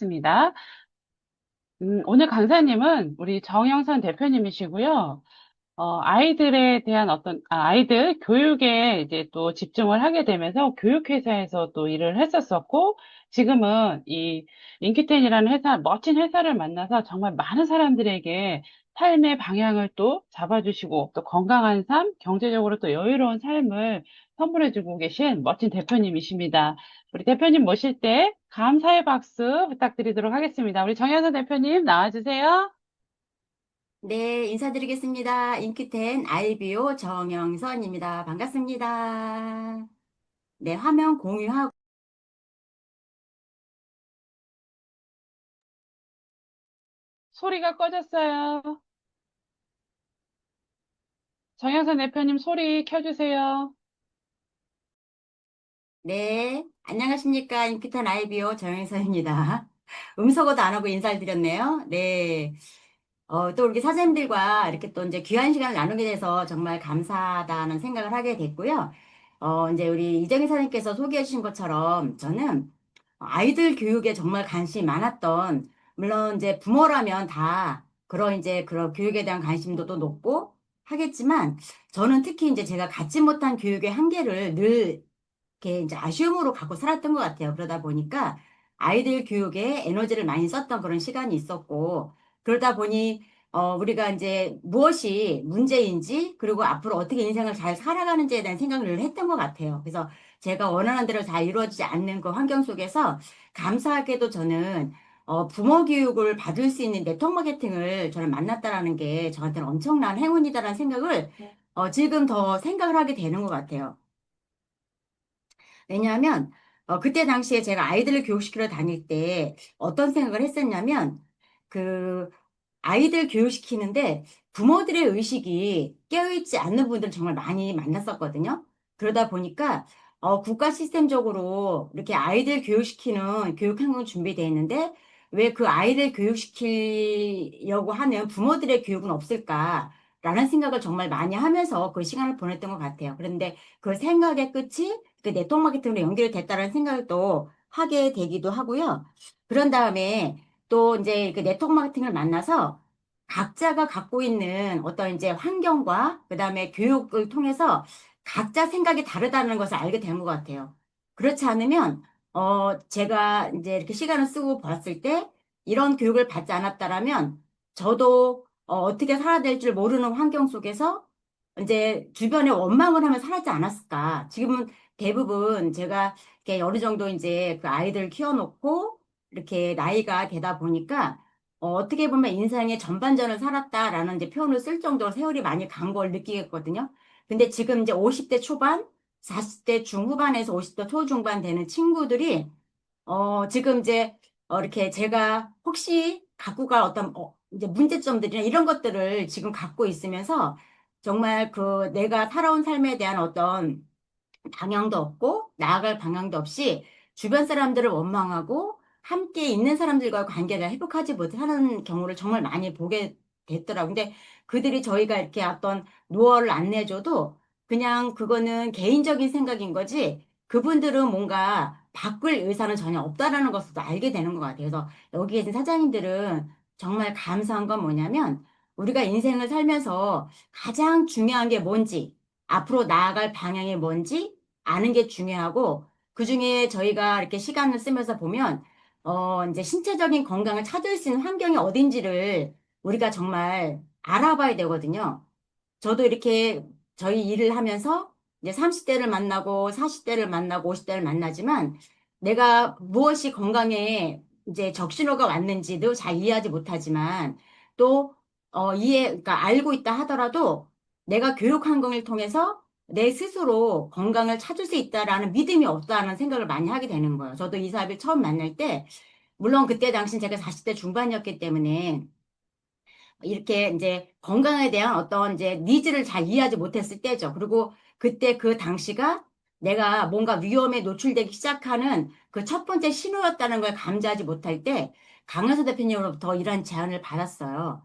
하겠습니다. 오늘 강사님은 우리 정영선 대표님이시고요. 아이들에 대한 아이들 교육에 이제 또 집중을 하게 되면서 교육회사에서 또 일을 했었었고, 지금은 이 인기텐이라는 회사, 멋진 회사를 만나서 정말 많은 사람들에게 삶의 방향을 또 잡아주시고, 또 건강한 삶, 경제적으로 또 여유로운 삶을 선물해주고 계신 멋진 대표님이십니다. 우리 대표님 모실 때 감사의 박수 부탁드리도록 하겠습니다. 우리 정현선 대표님 나와주세요. 네, 인사드리겠습니다. 인큐텐 IBO 정영선입니다. 반갑습니다. 네, 화면 공유하고, 소리가 꺼졌어요. 정현선 대표님 소리 켜주세요. 네, 안녕하십니까. 인큐텐 IBO 정영선입니다. 음소거도 안 하고 인사를 드렸네요. 네, 또 이렇게 사장님들과 이렇게 또 이제 귀한 시간을 나누게 돼서 정말 감사하다는 생각을 하게 됐고요. 이제 우리 이정희 사장님께서 소개해 주신 것처럼 저는 아이들 교육에 정말 관심이 많았던, 물론 이제 부모라면 다 그런 이제 그런 교육에 대한 관심도 또 높고 하겠지만, 저는 특히 이제 제가 갖지 못한 교육의 한계를 늘 이렇게 이제 아쉬움으로 갖고 살았던 것 같아요. 그러다 보니까 아이들 교육에 에너지를 많이 썼던 그런 시간이 있었고, 그러다 보니, 우리가 이제 무엇이 문제인지, 그리고 앞으로 어떻게 인생을 잘 살아가는지에 대한 생각을 늘 했던 것 같아요. 그래서 제가 원하는 대로 잘 이루어지지 않는 그 환경 속에서 감사하게도 저는 부모 교육을 받을 수 있는 네트워크 마케팅을 저는 만났다라는 게 저한테는 엄청난 행운이다라는 생각을 지금 더 생각을 하게 되는 것 같아요. 왜냐하면 그때 당시에 제가 아이들을 교육시키러 다닐 때 어떤 생각을 했었냐면 그 아이들 교육시키는데 부모들의 의식이 깨어있지 않는 분들을 정말 많이 만났었거든요. 그러다 보니까 국가 시스템적으로 이렇게 아이들 교육시키는 교육환경이 준비되어 있는데 왜 그 아이들 교육시키려고 하는 부모들의 교육은 없을까라는 생각을 정말 많이 하면서 그 시간을 보냈던 것 같아요. 그런데 그 생각의 끝이 그 네트워크 마케팅으로 연결이 됐다는 생각을 또 하게 되기도 하고요. 그런 다음에 또 이제 그 네트워크 마케팅을 만나서 각자가 갖고 있는 어떤 이제 환경과 그다음에 교육을 통해서 각자 생각이 다르다는 것을 알게 된 것 같아요. 그렇지 않으면 제가 이제 이렇게 시간을 쓰고 봤을 때 이런 교육을 받지 않았다라면 저도 어떻게 살아야 될 줄 모르는 환경 속에서 이제 주변에 원망을 하며 살았지 않았을까. 지금은 대부분 제가 이렇게 어느 정도 이제 그 아이들 키워놓고 이렇게 나이가 되다 보니까 떻게 보면 인생의 전반전을 살았다라는 이제 표현을 쓸 정도로 세월이 많이 간 걸 느끼겠거든요. 근데 지금 이제 50대 초반, 40대 중후반에서 50대 초중반 되는 친구들이 지금 이제 이렇게 제가 혹시 갖고 갈 어떤 이제 문제점들이나 이런 것들을 지금 갖고 있으면서 정말 그 내가 살아온 삶에 대한 어떤 방향도 없고 나아갈 방향도 없이 주변 사람들을 원망하고 함께 있는 사람들과 관계를 회복하지 못하는 경우를 정말 많이 보게 됐더라고요. 근데 그들이 저희가 이렇게 어떤 노하우를 안 내줘도 그냥 그거는 개인적인 생각인 거지 그분들은 뭔가 바꿀 의사는 전혀 없다라는 것을 또 알게 되는 것 같아요. 그래서 여기 계신 사장님들은 정말 감사한 건 뭐냐면 우리가 인생을 살면서 가장 중요한 게 뭔지 앞으로 나아갈 방향이 뭔지 아는 게 중요하고, 그중에 저희가 이렇게 시간을 쓰면서 보면, 이제 신체적인 건강을 찾을 수 있는 환경이 어딘지를 우리가 정말 알아봐야 되거든요. 저도 이렇게 저희 일을 하면서 이제 30대를 만나고 40대를 만나고 50대를 만나지만 내가 무엇이 건강에 이제 적신호가 왔는지도 잘 이해하지 못하지만 또 그러니까 알고 있다 하더라도 내가 교육 환경을 통해서 내 스스로 건강을 찾을 수 있다라는 믿음이 없다는 생각을 많이 하게 되는 거예요. 저도 이 사람을 처음 만날 때 물론 그때 당시 제가 40대 중반이었기 때문에 이렇게 이제 건강에 대한 어떤 이제 니즈를 잘 이해하지 못했을 때죠. 그리고 그때 그 당시가 내가 뭔가 위험에 노출되기 시작하는 그 첫 번째 신호였다는 걸 감지하지 못할 때 강현서 대표님으로부터 이런 제안을 받았어요.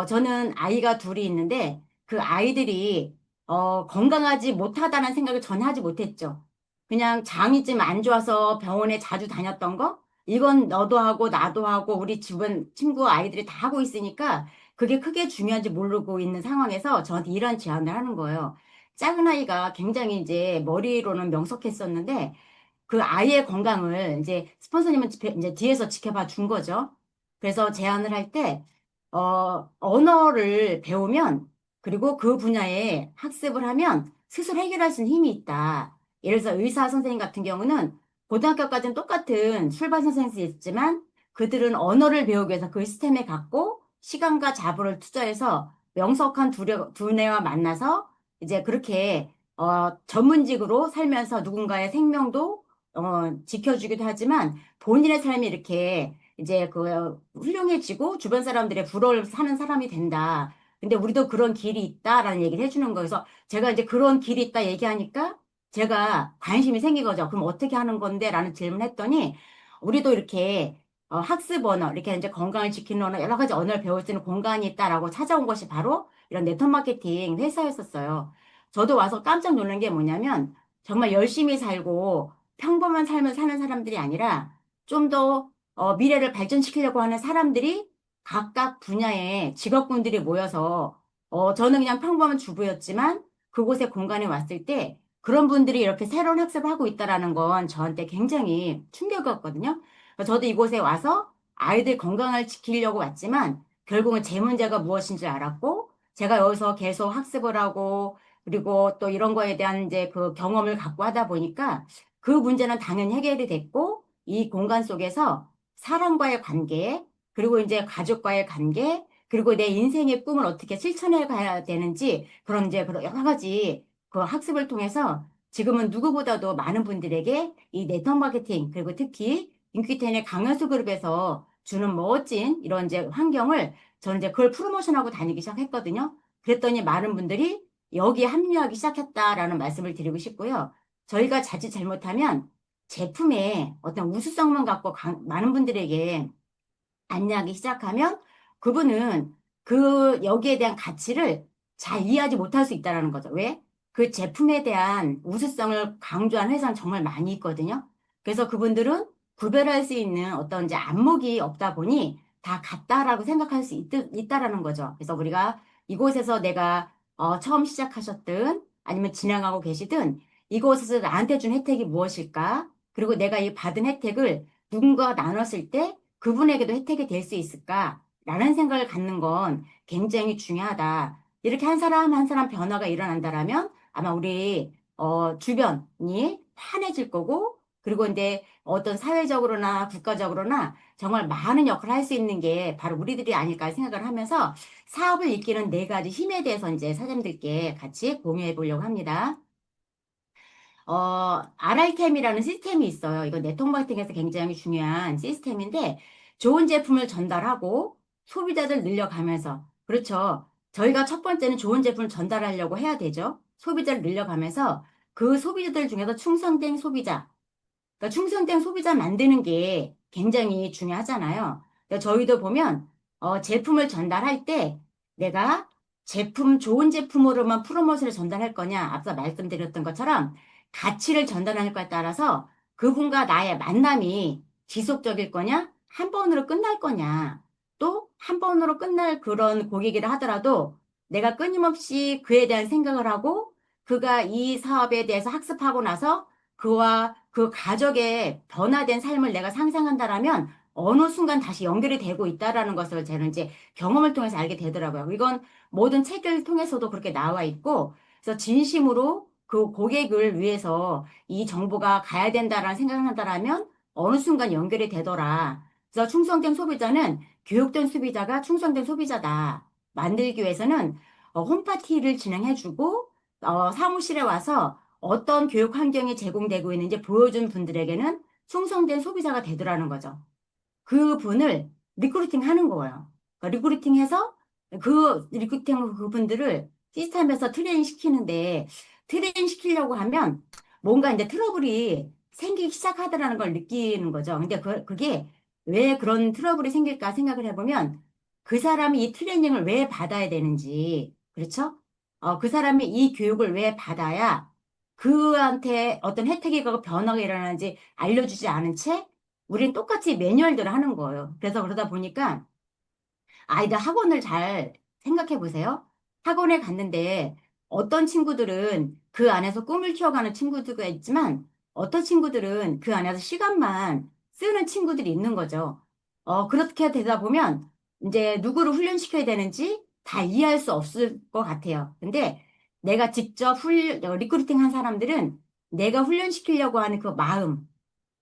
저는 아이가 둘이 있는데 그 아이들이 건강하지 못하다는 생각을 전혀 하지 못했죠. 그냥 장이 좀 안 좋아서 병원에 자주 다녔던 거, 이건 너도 하고 나도 하고 우리 주변 친구 아이들이 다 하고 있으니까 그게 크게 중요한지 모르고 있는 상황에서 저한테 이런 제안을 하는 거예요. 작은 아이가 굉장히 이제 머리로는 명석했었는데 그 아이의 건강을 이제 스폰서님은 이제 뒤에서 지켜봐 준 거죠. 그래서 제안을 할 때, 언어를 배우면, 그리고 그 분야에 학습을 하면 스스로 해결할 수 있는 힘이 있다. 예를 들어서 의사 선생님 같은 경우는 고등학교까지는 똑같은 출발 선생님이었지만 그들은 언어를 배우기 위해서 그 시스템에 갖고 시간과 자본을 투자해서 명석한 두뇌와 만나서 이제 그렇게 전문직으로 살면서 누군가의 생명도 지켜주기도 하지만 본인의 삶이 이렇게 이제 그 훌륭해지고 주변 사람들의 부러움을 사는 사람이 된다. 근데 우리도 그런 길이 있다라는 얘기를 해주는 거여서 제가 이제 그런 길이 있다 얘기하니까 제가 관심이 생긴 거죠. 그럼 어떻게 하는 건데? 라는 질문을 했더니 우리도 이렇게 학습 언어, 이렇게 이제 건강을 지키는 언어, 여러 가지 언어를 배울 수 있는 공간이 있다라고 찾아온 것이 바로 이런 네트워크 마케팅 회사였었어요. 저도 와서 깜짝 놀란 게 뭐냐면 정말 열심히 살고 평범한 삶을 사는 사람들이 아니라 좀 더 미래를 발전시키려고 하는 사람들이 각각 분야의 직업군들이 모여서 저는 그냥 평범한 주부였지만 그곳에 공간에 왔을 때 그런 분들이 이렇게 새로운 학습을 하고 있다라는 건 저한테 굉장히 충격이었거든요. 저도 이곳에 와서 아이들 건강을 지키려고 왔지만 결국은 제 문제가 무엇인지 알았고 제가 여기서 계속 학습을 하고 그리고 또 이런 거에 대한 이제 그 경험을 갖고 하다 보니까 그 문제는 당연히 해결이 됐고 이 공간 속에서 사람과의 관계 그리고 이제 가족과의 관계 그리고 내 인생의 꿈을 어떻게 실천해 가야 되는지 그런 이제 그런 여러 가지 그 학습을 통해서 지금은 누구보다도 많은 분들에게 이 네트워크 마케팅 그리고 특히 인큐텐의 강연수 그룹에서 주는 멋진 이런 이제 환경을 저는 이제 그걸 프로모션하고 다니기 시작했거든요. 그랬더니 많은 분들이 여기에 합류하기 시작했다라는 말씀을 드리고 싶고요. 저희가 자칫 잘못하면 제품에 어떤 우수성만 갖고 많은 분들에게 안내하기 시작하면 그분은 그 여기에 대한 가치를 잘 이해하지 못할 수 있다는 거죠. 왜? 그 제품에 대한 우수성을 강조한 회사는 정말 많이 있거든요. 그래서 그분들은 구별할 수 있는 어떤 이제 안목이 없다 보니 다 같다라고 생각할 수 있다라는 거죠. 그래서 우리가 이곳에서 내가 처음 시작하셨든 아니면 진행하고 계시든 이곳에서 나한테 준 혜택이 무엇일까? 그리고 내가 이 받은 혜택을 누군가 나눴을 때 그분에게도 혜택이 될 수 있을까? 라는 생각을 갖는 건 굉장히 중요하다. 이렇게 한 사람 한 사람 변화가 일어난다라면 아마 우리 주변이 환해질 거고 그리고 이제 어떤 사회적으로나 국가적으로나 정말 많은 역할을 할 수 있는 게 바로 우리들이 아닐까 생각을 하면서 사업을 이끄는 네 가지 힘에 대해서 이제 사장님들께 같이 공유해 보려고 합니다. RI템이라는 시스템이 있어요. 이거 네트워크 마케팅에서 굉장히 중요한 시스템인데 좋은 제품을 전달하고 소비자들 늘려가면서 그렇죠. 저희가 첫 번째는 좋은 제품을 전달하려고 해야 되죠. 소비자를 늘려가면서 그 소비자들 중에서 충성된 소비자 그러니까 충성된 소비자 만드는 게 굉장히 중요하잖아요. 그러니까 저희도 보면 제품을 전달할 때 내가 좋은 제품으로만 프로모션을 전달할 거냐, 앞서 말씀드렸던 것처럼 가치를 전달할 거에 따라서 그분과 나의 만남이 지속적일 거냐, 한 번으로 끝날 거냐, 또 한 번으로 끝날 그런 고객이라 하더라도 내가 끊임없이 그에 대한 생각을 하고 그가 이 사업에 대해서 학습하고 나서 그와 그 가족의 변화된 삶을 내가 상상한다라면 어느 순간 다시 연결이 되고 있다라는 것을 저는 이제 경험을 통해서 알게 되더라고요. 이건 모든 책을 통해서도 그렇게 나와 있고, 그래서 진심으로 그 고객을 위해서 이 정보가 가야 된다라는 생각을 한다라면 어느 순간 연결이 되더라. 그래서 충성된 소비자는 교육된 소비자가 충성된 소비자다. 만들기 위해서는 홈파티를 진행해주고, 사무실에 와서 어떤 교육 환경이 제공되고 있는지 보여준 분들에게는 충성된 소비자가 되더라는 거죠. 그 분을 리크루팅 하는 거예요. 그러니까 리크루팅해서 리크루팅 그분들을 시스템에서 트레이닝 시키는데 트레이닝 시키려고 하면 뭔가 이제 트러블이 생기기 시작하더라는 걸 느끼는 거죠. 근데 그게 왜 그런 트러블이 생길까 생각을 해보면 그 사람이 이 트레이닝을 왜 받아야 되는지, 그렇죠? 그 사람이 이 교육을 왜 받아야 그한테 어떤 혜택이 가고 변화가 일어나는지 알려주지 않은 채 우린 똑같이 매뉴얼대로 하는 거예요. 그래서 그러다 보니까 아이들 학원을 잘 생각해 보세요. 학원에 갔는데 어떤 친구들은 그 안에서 꿈을 키워가는 친구들가 있지만 어떤 친구들은 그 안에서 시간만 쓰는 친구들이 있는 거죠. 그렇게 되다 보면 이제 누구를 훈련시켜야 되는지 다 이해할 수 없을 것 같아요. 근데 내가 직접 리크루팅 한 사람들은 내가 훈련시키려고 하는 그 마음,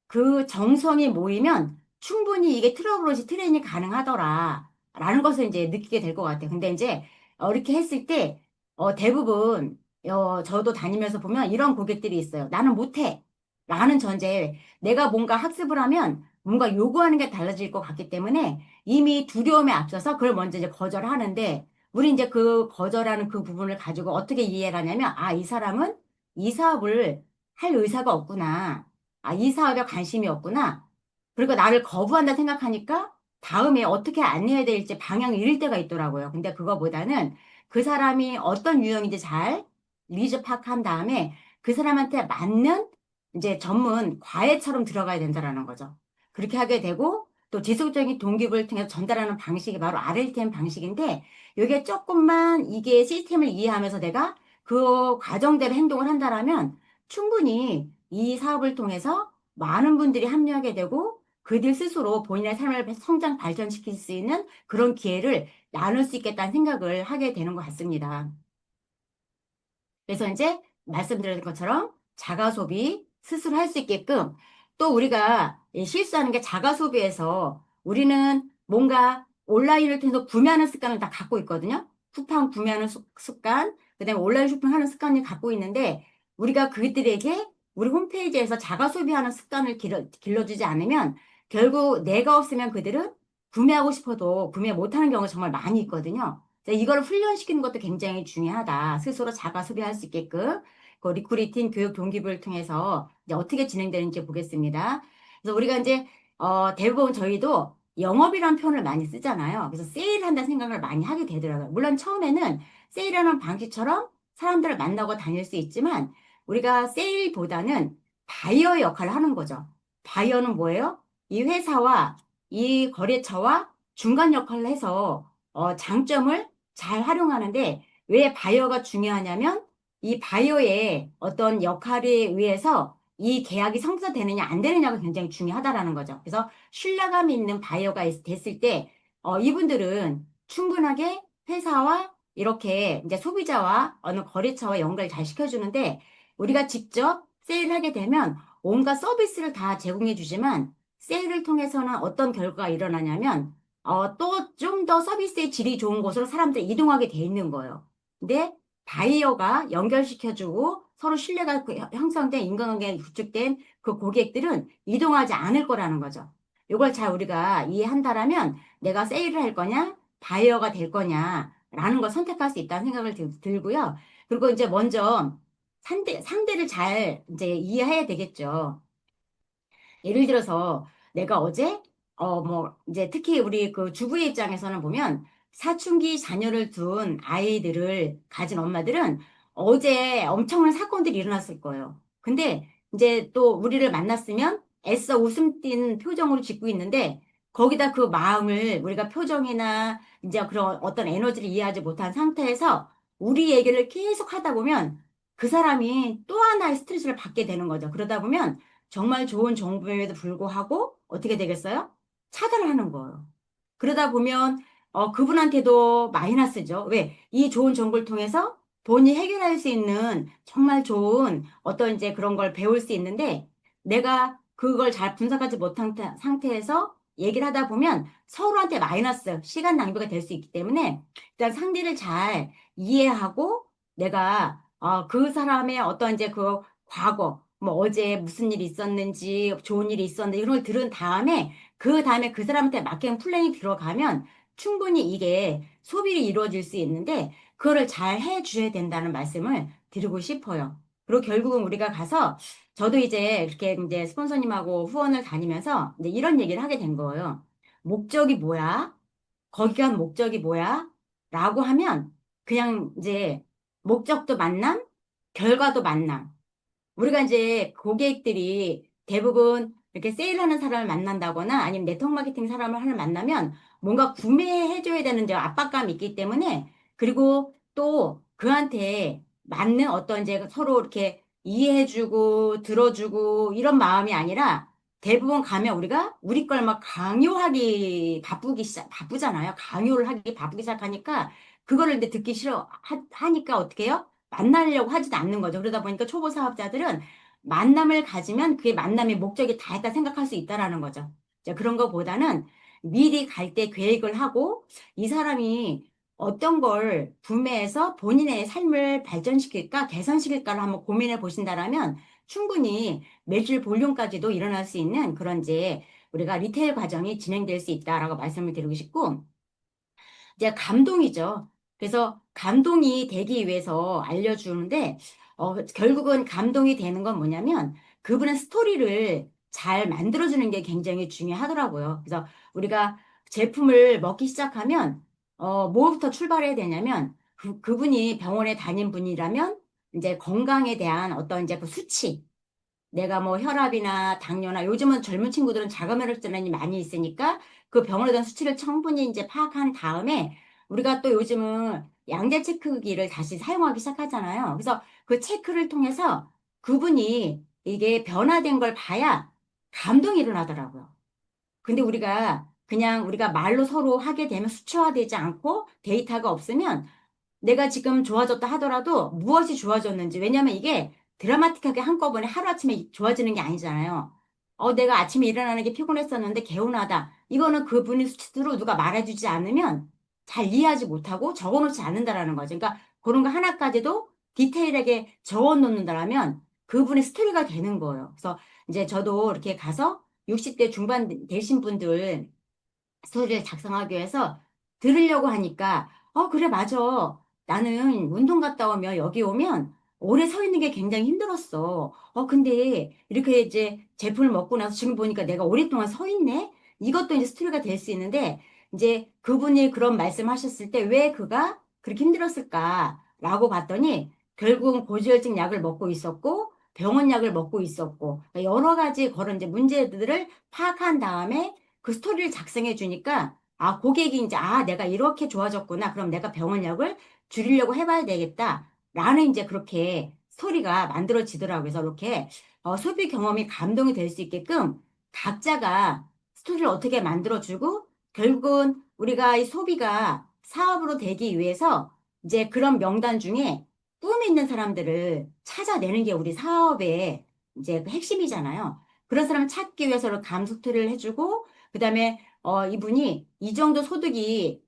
그 정성이 모이면 충분히 이게 트러블 없이 트레이닝이 가능하더라. 라는 것을 이제 느끼게 될 것 같아요. 근데 이제 이렇게 했을 때 대부분 저도 다니면서 보면 이런 고객들이 있어요. 나는 못해. 라는 전제에 내가 뭔가 학습을 하면 뭔가 요구하는 게 달라질 것 같기 때문에 이미 두려움에 앞서서 그걸 먼저 이제 거절하는데 우리 이제 그 거절하는 그 부분을 가지고 어떻게 이해를 하냐면 아, 이 사람은 이 사업을 할 의사가 없구나. 아, 이 사업에 관심이 없구나. 그리고 나를 거부한다 생각하니까 다음에 어떻게 안내해야 될지 방향을 잃을 때가 있더라고요. 근데 그거보다는 그 사람이 어떤 유형인지 잘 리즈 파악한 다음에 그 사람한테 맞는 이제 전문 과외처럼 들어가야 된다라는 거죠. 그렇게 하게 되고 또 지속적인 동기부여를 통해서 전달하는 방식이 바로 RLTM 방식인데 이게 조금만 이게 시스템을 이해하면서 내가 그 과정대로 행동을 한다라면 충분히 이 사업을 통해서 많은 분들이 합류하게 되고 그들 스스로 본인의 삶을 성장 발전시킬 수 있는 그런 기회를 나눌 수 있겠다는 생각을 하게 되는 것 같습니다. 그래서 이제 말씀드린 것처럼 자가 소비 스스로 할 수 있게끔 또 우리가 이 실수하는 게 자가 소비에서 우리는 뭔가 온라인을 통해서 구매하는 습관을 다 갖고 있거든요. 쿠팡 구매하는 습관, 그다음에 온라인 쇼핑하는 습관을 갖고 있는데 우리가 그들에게 우리 홈페이지에서 자가 소비하는 습관을 길러주지 않으면 결국 내가 없으면 그들은 구매하고 싶어도 구매 못하는 경우가 정말 많이 있거든요. 이걸 훈련시키는 것도 굉장히 중요하다. 스스로 자가 소비할 수 있게끔 그 리크루팅 교육 동기부여를 통해서 이제 어떻게 진행되는지 보겠습니다. 그래서 우리가 이제 대부분 저희도 영업이라는 표현을 많이 쓰잖아요. 그래서 세일한다는 생각을 많이 하게 되더라고요. 물론 처음에는 세일하는 방식처럼 사람들을 만나고 다닐 수 있지만 우리가 세일보다는 바이어 역할을 하는 거죠. 바이어는 뭐예요? 이 회사와 이 거래처와 중간 역할을 해서 장점을 잘 활용하는데 왜 바이어가 중요하냐면 이 바이어의 어떤 역할에 의해서 이 계약이 성사되느냐 안 되느냐가 굉장히 중요하다라는 거죠. 그래서 신뢰감 있는 바이어가 됐을 때 이분들은 충분하게 회사와 이렇게 이제 소비자와 어느 거래처와 연결 잘 시켜주는데 우리가 직접 세일하게 되면 온갖 서비스를 다 제공해 주지만 세일을 통해서는 어떤 결과가 일어나냐면 또 좀 더 서비스의 질이 좋은 곳으로 사람들이 이동하게 돼 있는 거예요. 근데 바이어가 연결시켜주고 서로 신뢰가 형성된 인간관계가 구축된 그 고객들은 이동하지 않을 거라는 거죠. 이걸 잘 우리가 이해한다라면 내가 세일을 할 거냐, 바이어가 될 거냐라는 걸 선택할 수 있다는 생각을 들고요. 그리고 이제 먼저 상대를 잘 이제 이해해야 되겠죠. 예를 들어서 내가 어제 뭐 이제 특히 우리 그 주부의 입장에서는 보면 사춘기 자녀를 둔 아이들을 가진 엄마들은 어제 엄청난 사건들이 일어났을 거예요. 근데 이제 또 우리를 만났으면 애써 웃음 띤 표정으로 짓고 있는데 거기다 그 마음을 우리가 표정이나 이제 그런 어떤 에너지를 이해하지 못한 상태에서 우리 얘기를 계속 하다 보면 그 사람이 또 하나의 스트레스를 받게 되는 거죠. 그러다 보면 정말 좋은 정보임에도 불구하고 어떻게 되겠어요? 차단을 하는 거예요. 그러다 보면 그분한테도 마이너스죠. 왜? 이 좋은 정보를 통해서 본인이 해결할 수 있는 정말 좋은 어떤 이제 그런 걸 배울 수 있는데 내가 그걸 잘 분석하지 못한 상태에서 얘기를 하다 보면 서로한테 마이너스, 시간 낭비가 될 수 있기 때문에 일단 상대를 잘 이해하고 내가 그 사람의 어떤 이제 그 과거, 뭐 어제 무슨 일이 있었는지, 좋은 일이 있었는지 이런 걸 들은 다음에 그 다음에 그 사람한테 맞게 플랜이 들어가면 충분히 이게 소비를 이루어질 수 있는데 그거를 잘 해줘야 된다는 말씀을 드리고 싶어요. 그리고 결국은 우리가 가서 저도 이제 이렇게 이제 스폰서님하고 후원을 다니면서 이제 이런 얘기를 하게 된 거예요. 목적이 뭐야? 거기 간 목적이 뭐야? 라고 하면 그냥 이제 목적도 만남, 결과도 만남. 우리가 이제 고객들이 대부분 이렇게 세일하는 사람을 만난다거나 아니면 네트워크 마케팅 사람을 하나 만나면 뭔가 구매해줘야 되는 이제 압박감이 있기 때문에 그리고 또 그한테 맞는 어떤 이제 서로 이렇게 이해해주고 들어주고 이런 마음이 아니라 대부분 가면 우리가 우리 걸 막 강요하기 바쁘잖아요. 강요를 하기 바쁘기 시작하니까 그거를 이제 듣기 하니까 어떻게 해요? 만나려고 하지도 않는 거죠. 그러다 보니까 초보 사업자들은 만남을 가지면 그게 만남의 목적이 다했다 생각할 수 있다라는 거죠. 자, 그런 것보다는 미리 갈 때 계획을 하고 이 사람이 어떤 걸 구매해서 본인의 삶을 발전시킬까, 개선시킬까를 한번 고민해 보신다라면 충분히 매출 볼륨까지도 일어날 수 있는 그런 이제 우리가 리테일 과정이 진행될 수 있다라고 말씀을 드리고 싶고, 이제 감동이죠. 그래서 감동이 되기 위해서 알려주는데, 결국은 감동이 되는 건 뭐냐면, 그분의 스토리를 잘 만들어주는 게 굉장히 중요하더라고요. 그래서 우리가 제품을 먹기 시작하면, 뭐부터 출발해야 되냐면, 그분이 병원에 다닌 분이라면, 이제 건강에 대한 어떤 이제 그 수치, 내가 뭐 혈압이나 당뇨나 요즘은 젊은 친구들은 자가면역 질환이 많이 있으니까 그 병원에 대한 수치를 충분히 이제 파악한 다음에 우리가 또 요즘은 양자 체크기를 다시 사용하기 시작하잖아요. 그래서 그 체크를 통해서 그분이 이게 변화된 걸 봐야 감동이 일어나더라고요. 근데 우리가 그냥 우리가 말로 서로 하게 되면 수치화되지 않고 데이터가 없으면 내가 지금 좋아졌다 하더라도 무엇이 좋아졌는지. 왜냐면 이게 드라마틱하게 한꺼번에 하루아침에 좋아지는 게 아니잖아요. 내가 아침에 일어나는 게 피곤했었는데 개운하다. 이거는 그분이 스스로 누가 말해주지 않으면 잘 이해하지 못하고 적어놓지 않는다라는 거죠. 그러니까 그런 거 하나까지도 디테일하게 적어 놓는다라면 그분의 스토리가 되는 거예요. 그래서 이제 저도 이렇게 가서 60대 중반 되신 분들 스토리를 작성하기 위해서 들으려고 하니까, 그래, 맞아. 나는 운동 갔다 오면 여기 오면 오래 서 있는 게 굉장히 힘들었어. 근데 이렇게 이제 제품을 먹고 나서 지금 보니까 내가 오랫동안 서 있네? 이것도 이제 스토리가 될 수 있는데, 이제 그분이 그런 말씀 하셨을 때 왜 그가 그렇게 힘들었을까라고 봤더니 결국은 고지혈증 약을 먹고 있었고, 병원 약을 먹고 있었고, 그러니까 여러 가지 그런 이제 문제들을 파악한 다음에 그 스토리를 작성해 주니까 고객이 이제 내가 이렇게 좋아졌구나. 그럼 내가 병원약을 줄이려고 해봐야 되겠다. 라는 이제 그렇게 스토리가 만들어지더라고요. 그래서 이렇게 소비 경험이 감동이 될 수 있게끔 각자가 스토리를 어떻게 만들어주고 결국은 우리가 이 소비가 사업으로 되기 위해서 이제 그런 명단 중에 꿈이 있는 사람들을 찾아내는 게 우리 사업의 이제 그 핵심이잖아요. 그런 사람을 찾기 위해서 감수트를 해주고 그다음에 이분이 이 정도 소득이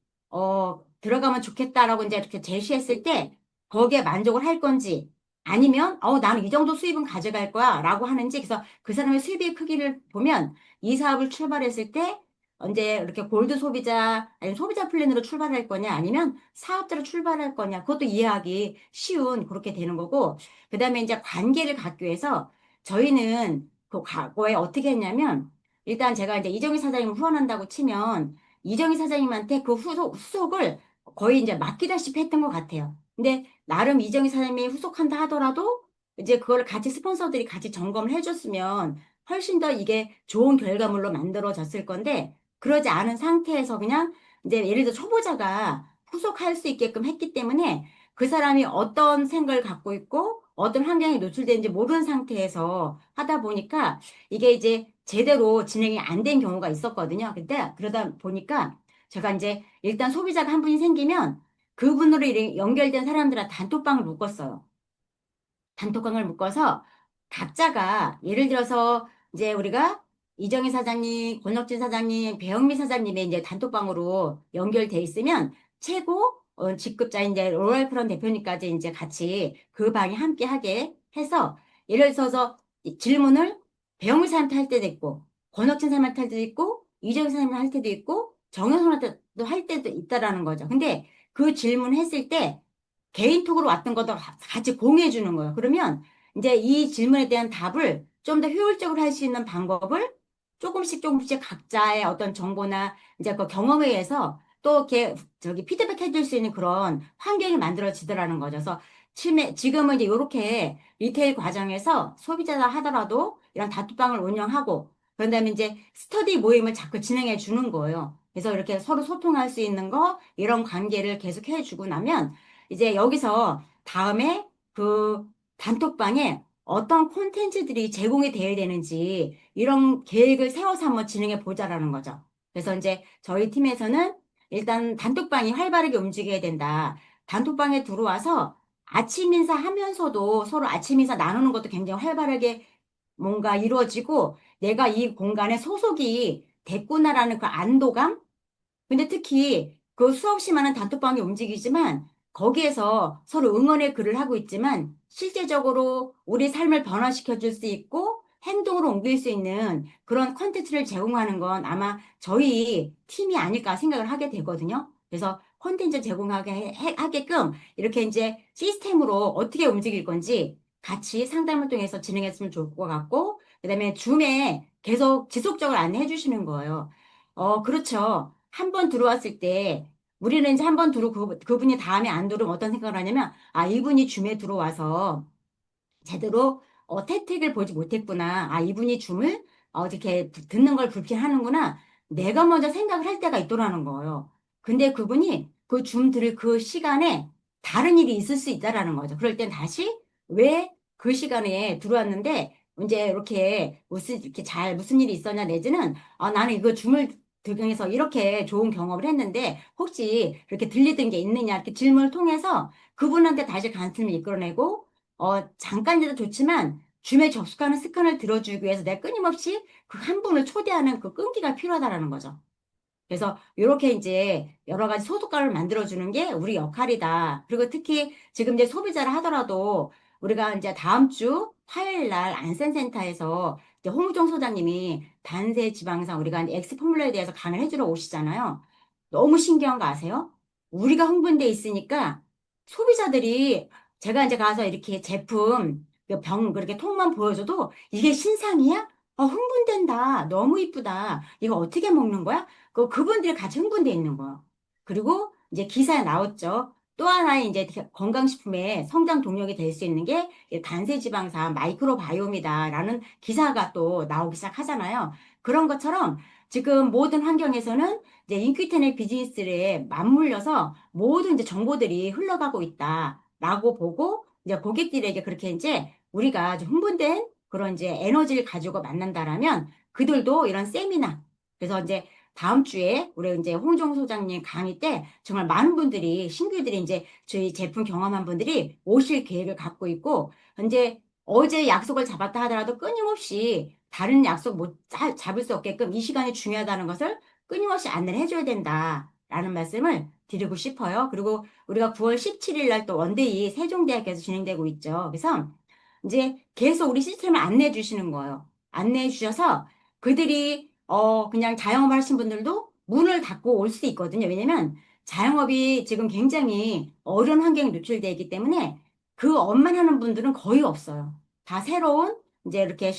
들어가면 좋겠다라고 이제 이렇게 제시했을 때 거기에 만족을 할 건지 아니면 나는 이 정도 수입은 가져갈 거야라고 하는지 그래서 그 사람의 수입의 크기를 보면 이 사업을 출발했을 때 언제 이렇게 골드 소비자 아니면 소비자 플랜으로 출발할 거냐 아니면 사업자로 출발할 거냐 그것도 이해하기 쉬운 그렇게 되는 거고 그다음에 이제 관계를 갖기 위해서 저희는 그 과거에 어떻게 했냐면 일단 제가 이제 이정희 사장님을 후원한다고 치면 이정희 사장님한테 그 후속을 거의 이제 맡기다시피 했던 것 같아요. 근데 나름 이정희 사장님이 후속한다 하더라도 이제 그걸 같이 스폰서들이 같이 점검을 해줬으면 훨씬 더 이게 좋은 결과물로 만들어졌을 건데 그러지 않은 상태에서 그냥 이제 예를 들어 초보자가 후속할 수 있게끔 했기 때문에 그 사람이 어떤 생각을 갖고 있고 어떤 환경에 노출되는지 모르는 상태에서 하다 보니까 이게 이제 제대로 진행이 안 된 경우가 있었거든요. 근데 그러다 보니까 제가 이제 일단 소비자가 한 분이 생기면 그분으로 연결된 사람들한테 단톡방을 묶었어요. 단톡방을 묶어서 각자가 예를 들어서 이제 우리가 이정희 사장님, 권혁진 사장님, 배영미 사장님의 이제 단톡방으로 연결돼 있으면 최고 직급자인 이제 로얄프런 대표님까지 이제 같이 그 방에 함께 하게 해서 예를 들어서 이 질문을 배영미 사람한테 할 때도 있고 권혁진 사람한테 할 때도 있고 이정희 사장님한테 할 때도 있고 정영선한테도 할 때도 있다라는 거죠. 근데 그 질문 했을 때 개인톡으로 왔던 것도 같이 공유해 주는 거예요. 그러면 이제 이 질문에 대한 답을 좀 더 효율적으로 할 수 있는 방법을 조금씩 조금씩 각자의 어떤 정보나 이제 그 경험에 의해서 또 이렇게 저기 피드백 해줄 수 있는 그런 환경이 만들어지더라는 거죠. 그래서 지금은 이제 이렇게 리테일 과정에서 소비자다 하더라도 이런 다투방을 운영하고 그런 다음에 이제 스터디 모임을 자꾸 진행해 주는 거예요. 그래서 이렇게 서로 소통할 수 있는 거, 이런 관계를 계속 해주고 나면 이제 여기서 다음에 그 단톡방에 어떤 콘텐츠들이 제공이 되어야 되는지 이런 계획을 세워서 한번 진행해 보자라는 거죠. 그래서 이제 저희 팀에서는 일단 단톡방이 활발하게 움직여야 된다. 단톡방에 들어와서 아침 인사 하면서도 서로 아침 인사 나누는 것도 굉장히 활발하게 뭔가 이루어지고 내가 이 공간에 소속이 됐구나라는 그 안도감? 근데 특히 그 수없이 많은 단톡방이 움직이지만 거기에서 서로 응원의 글을 하고 있지만 실제적으로 우리 삶을 변화시켜 줄 수 있고 행동으로 옮길 수 있는 그런 콘텐츠를 제공하는 건 아마 저희 팀이 아닐까 생각을 하게 되거든요. 그래서 콘텐츠 제공하게 하게끔 이렇게 이제 시스템으로 어떻게 움직일 건지 같이 상담을 통해서 진행했으면 좋을 것 같고 그다음에 줌에 계속 지속적으로 안내해 주시는 거예요. 그렇죠. 한 번 들어왔을 때, 우리는 이제 한 번 들어오고 그분이 다음에 안 들어오면 어떤 생각을 하냐면, 아, 이분이 줌에 들어와서 제대로 태택을 보지 못했구나. 아, 이분이 줌을 이렇게 듣는 걸 불편하는구나. 내가 먼저 생각을 할 때가 있더라는 거예요. 근데 그분이 그 줌 들을 그 시간에 다른 일이 있을 수 있다라는 거죠. 그럴 땐 다시 왜 그 시간에 들어왔는데 이제 이렇게 무슨 이렇게 잘 무슨 일이 있었냐 내지는 아, 나는 이거 줌을 등에서 이렇게 좋은 경험을 했는데 혹시 이렇게 들리던 게 있느냐 이렇게 질문을 통해서 그분한테 다시 관심을 이끌어내고 잠깐이라도 좋지만 줌에 접속하는 습관을 들어주기 위해서 내가 끊임없이 그 한 분을 초대하는 그 끈기가 필요하다라는 거죠. 그래서 이렇게 이제 여러 가지 소속감을 만들어주는 게 우리 역할이다. 그리고 특히 지금 이제 소비자를 하더라도 우리가 이제 다음 주 화요일 날 안센센터에서 이제 홍우정 소장님이 단세 지방산 우리가 이제 엑스 포뮬러에 대해서 강의를 해주러 오시잖아요. 너무 신기한 거 아세요? 우리가 홍보돼 있으니까 소비자들이 제가 이제 가서 이렇게 제품 그 병 그렇게 통만 보여줘도 이게 신상이야? 흥분된다. 너무 이쁘다. 이거 어떻게 먹는 거야? 그분들이 같이 흥분돼 있는 거예요. 그리고 이제 기사에 나왔죠. 또 하나의 이제 건강식품의 성장 동력이 될 수 있는 게 단세지방산 마이크로바이옴이다라는 기사가 또 나오기 시작하잖아요. 그런 것처럼 지금 모든 환경에서는 이제 인큐테넷 비즈니스에 맞물려서 모든 이제 정보들이 흘러가고 있다라고 보고 이제 고객들에게 그렇게 이제 우리가 좀 흥분된 그런 이제 에너지를 가지고 만난다라면 그들도 이런 세미나 그래서 이제 다음 주에 우리 이제 홍정 소장님 강의 때 정말 많은 분들이 신규들이 이제 저희 제품 경험한 분들이 오실 계획을 갖고 있고 이제 어제 약속을 잡았다 하더라도 끊임없이 다른 약속 못 잡을 수 없게끔 이 시간이 중요하다는 것을 끊임없이 안내를 해줘야 된다라는 말씀을 드리고 싶어요. 그리고 우리가 9월 17일 날 또 원데이 세종대학교에서 진행되고 있죠. 그래서 이제 계속 우리 시스템을 안내해 주시는 거예요. 안내해 주셔서 그들이 그냥 자영업 하신 분들도 문을 닫고 올 수 있거든요. 왜냐면 자영업이 지금 굉장히 어려운 환경에 노출되어 있기 때문에 그 업만 하는 분들은 거의 없어요. 다 새로운 이제 이렇게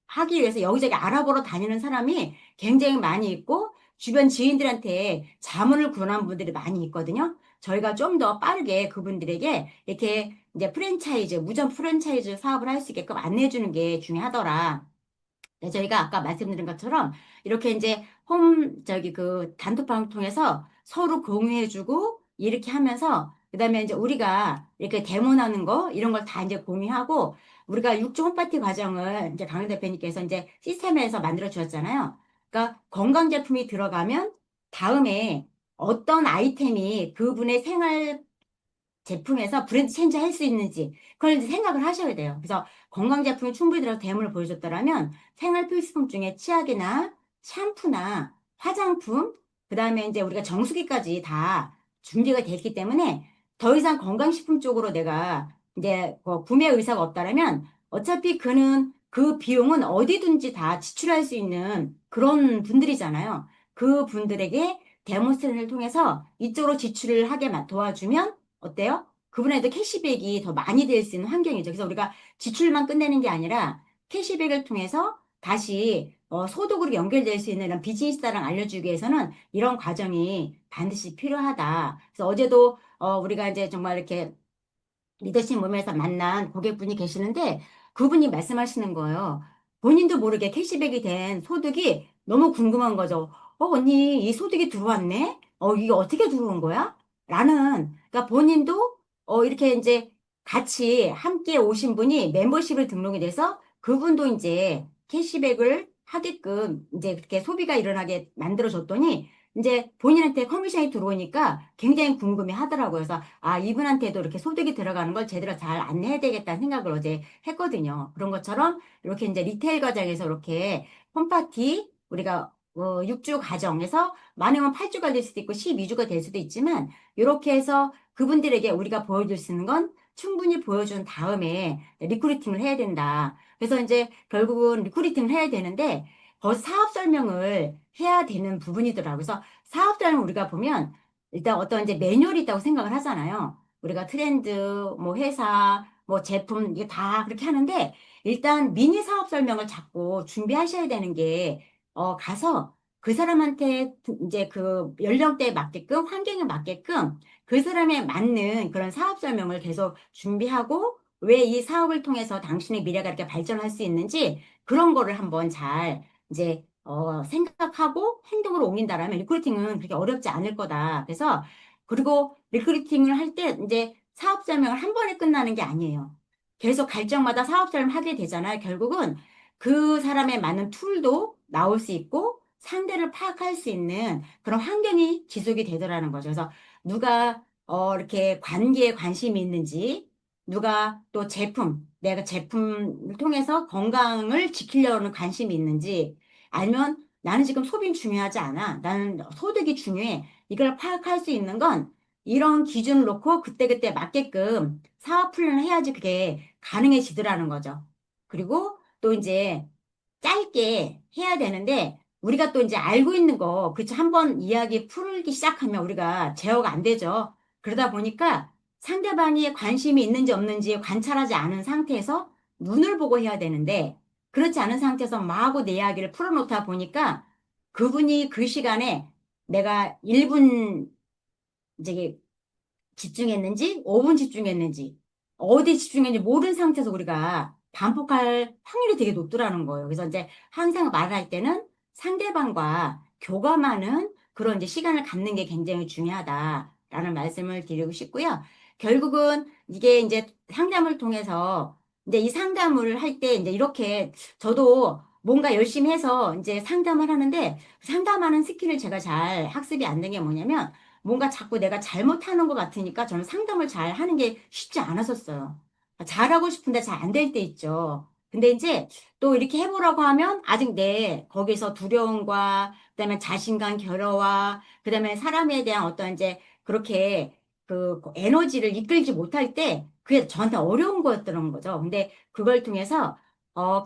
하기 위해서 여기저기 알아보러 다니는 사람이 굉장히 많이 있고 주변 지인들한테 자문을 구하는 분들이 많이 있거든요. 저희가 좀 더 빠르게 그분들에게 이렇게 이제 프랜차이즈, 무전 프랜차이즈 사업을 할 수 있게끔 안내해 주는 게 중요하더라. 네, 저희가 아까 말씀드린 것처럼 이렇게 이제 저기 그 단톡방을 통해서 서로 공유해주고 이렇게 하면서 그다음에 이제 우리가 이렇게 데모나는 거 이런 걸 다 이제 공유하고 우리가 6주 홈파티 과정을 이제 강현 대표님께서 이제 시스템에서 만들어 주셨잖아요. 그러니까 건강 제품이 들어가면 다음에 어떤 아이템이 그분의 생활 제품에서 브랜드 체인지 할 수 있는지 그걸 이제 생각을 하셔야 돼요. 그래서 건강 제품이 충분히 들어서 대물을 보여줬더라면 생활 필수품 중에 치약이나 샴푸나 화장품, 그다음에 이제 우리가 정수기까지 다 준비가 됐기 때문에 더 이상 건강식품 쪽으로 내가 이제 구매 의사가 없다라면 어차피 그는 그 비용은 어디든지 다 지출할 수 있는 그런 분들이잖아요. 그 분들에게 데모스트레이션을 통해서 이쪽으로 지출을 하게 도와주면 어때요? 그분에도 캐시백이 더 많이 될 수 있는 환경이죠. 그래서 우리가 지출만 끝내는 게 아니라 캐시백을 통해서 다시 소득으로 연결될 수 있는 이런 비즈니스다랑 알려주기 위해서는 이런 과정이 반드시 필요하다. 그래서 어제도 우리가 이제 정말 이렇게 리더십 모임에서 만난 고객분이 계시는데 그분이 말씀하시는 거예요. 본인도 모르게 캐시백이 된 소득이 너무 궁금한 거죠. 언니, 이 소득이 들어왔네? 이게 어떻게 들어온 거야? 그러니까 본인도, 이렇게 이제 같이 함께 오신 분이 멤버십을 등록이 돼서 그분도 이제 캐시백을 하게끔 이제 그렇게 소비가 일어나게 만들어줬더니 이제 본인한테 커미션이 들어오니까 굉장히 궁금해 하더라고요. 그래서 이분한테도 이렇게 소득이 들어가는 걸 제대로 잘 안내해야 되겠다는 생각을 어제 했거든요. 그런 것처럼 이렇게 이제 리테일 과정에서 이렇게 홈파티 우리가 6주 과정에서 많으면 8주가 될 수도 있고 12주가 될 수도 있지만 이렇게 해서 그분들에게 우리가 보여줄 수 있는 건 충분히 보여준 다음에 리크루팅을 해야 된다. 그래서 이제 결국은 리크루팅을 해야 되는데 거기서 사업 설명을 해야 되는 부분이더라고요. 그래서 사업 설명 우리가 보면 일단 어떤 이제 매뉴얼이 있다고 생각을 하잖아요. 우리가 트렌드, 뭐 회사, 뭐 제품 이게 다 그렇게 하는데 일단 미니 사업 설명을 자꾸 준비하셔야 되는 게, 가서 그 사람한테 이제 그 연령대에 맞게끔, 환경에 맞게끔 그 사람에 맞는 그런 사업 설명을 계속 준비하고 왜 이 사업을 통해서 당신의 미래가 이렇게 발전할 수 있는지 그런 거를 한번 잘 이제 생각하고 행동으로 옮긴다라면 리크루팅은 그렇게 어렵지 않을 거다. 그래서 그리고 리크루팅을 할 때 이제 사업 설명을 한 번에 끝나는 게 아니에요. 계속 갈정마다 사업자를 하게 되잖아요. 결국은 그 사람에 맞는 툴도 나올 수 있고 상대를 파악할 수 있는 그런 환경이 지속이 되더라는 거죠. 그래서 누가 이렇게 관계에 관심이 있는지, 누가 또 내가 제품을 통해서 건강을 지키려는 관심이 있는지, 아니면 나는 지금 소비는 중요하지 않아. 나는 소득이 중요해. 이걸 파악할 수 있는 건 이런 기준을 놓고 그때그때 맞게끔 사업 플랜을 해야지 그게 가능해지더라는 거죠. 그리고 또 이제 짧게 해야 되는데 우리가 또 이제 알고 있는 거, 그쵸? 한번 이야기 풀기 시작하면 우리가 제어가 안 되죠. 그러다 보니까 상대방이 관심이 있는지 없는지 관찰하지 않은 상태에서 눈을 보고 해야 되는데 그렇지 않은 상태에서 마구 내 이야기를 풀어놓다 보니까 그분이 그 시간에 내가 1분 이제 집중했는지, 5분 집중했는지, 어디 집중했는지 모르는 상태에서 우리가 반복할 확률이 되게 높더라는 거예요. 그래서 이제 항상 말할 때는 상대방과 교감하는 그런 이제 시간을 갖는 게 굉장히 중요하다라는 말씀을 드리고 싶고요. 결국은 이게 이제 상담을 통해서 이제 이 상담을 할 때 이제 이렇게 저도 뭔가 열심히 해서 이제 상담을 하는데 상담하는 스킬을 제가 잘 학습이 안 된 게 뭐냐면 뭔가 자꾸 내가 잘못하는 것 같으니까 저는 상담을 잘 하는 게 쉽지 않았었어요. 잘하고 싶은데 잘 안 될 때 있죠. 근데 이제 또 이렇게 해보라고 하면 아직 거기서 두려움과 그다음에 자신감 결여와 그다음에 사람에 대한 어떤 이제 그렇게 그 에너지를 이끌지 못할 때 그게 저한테 어려운 거였던 거죠. 근데 그걸 통해서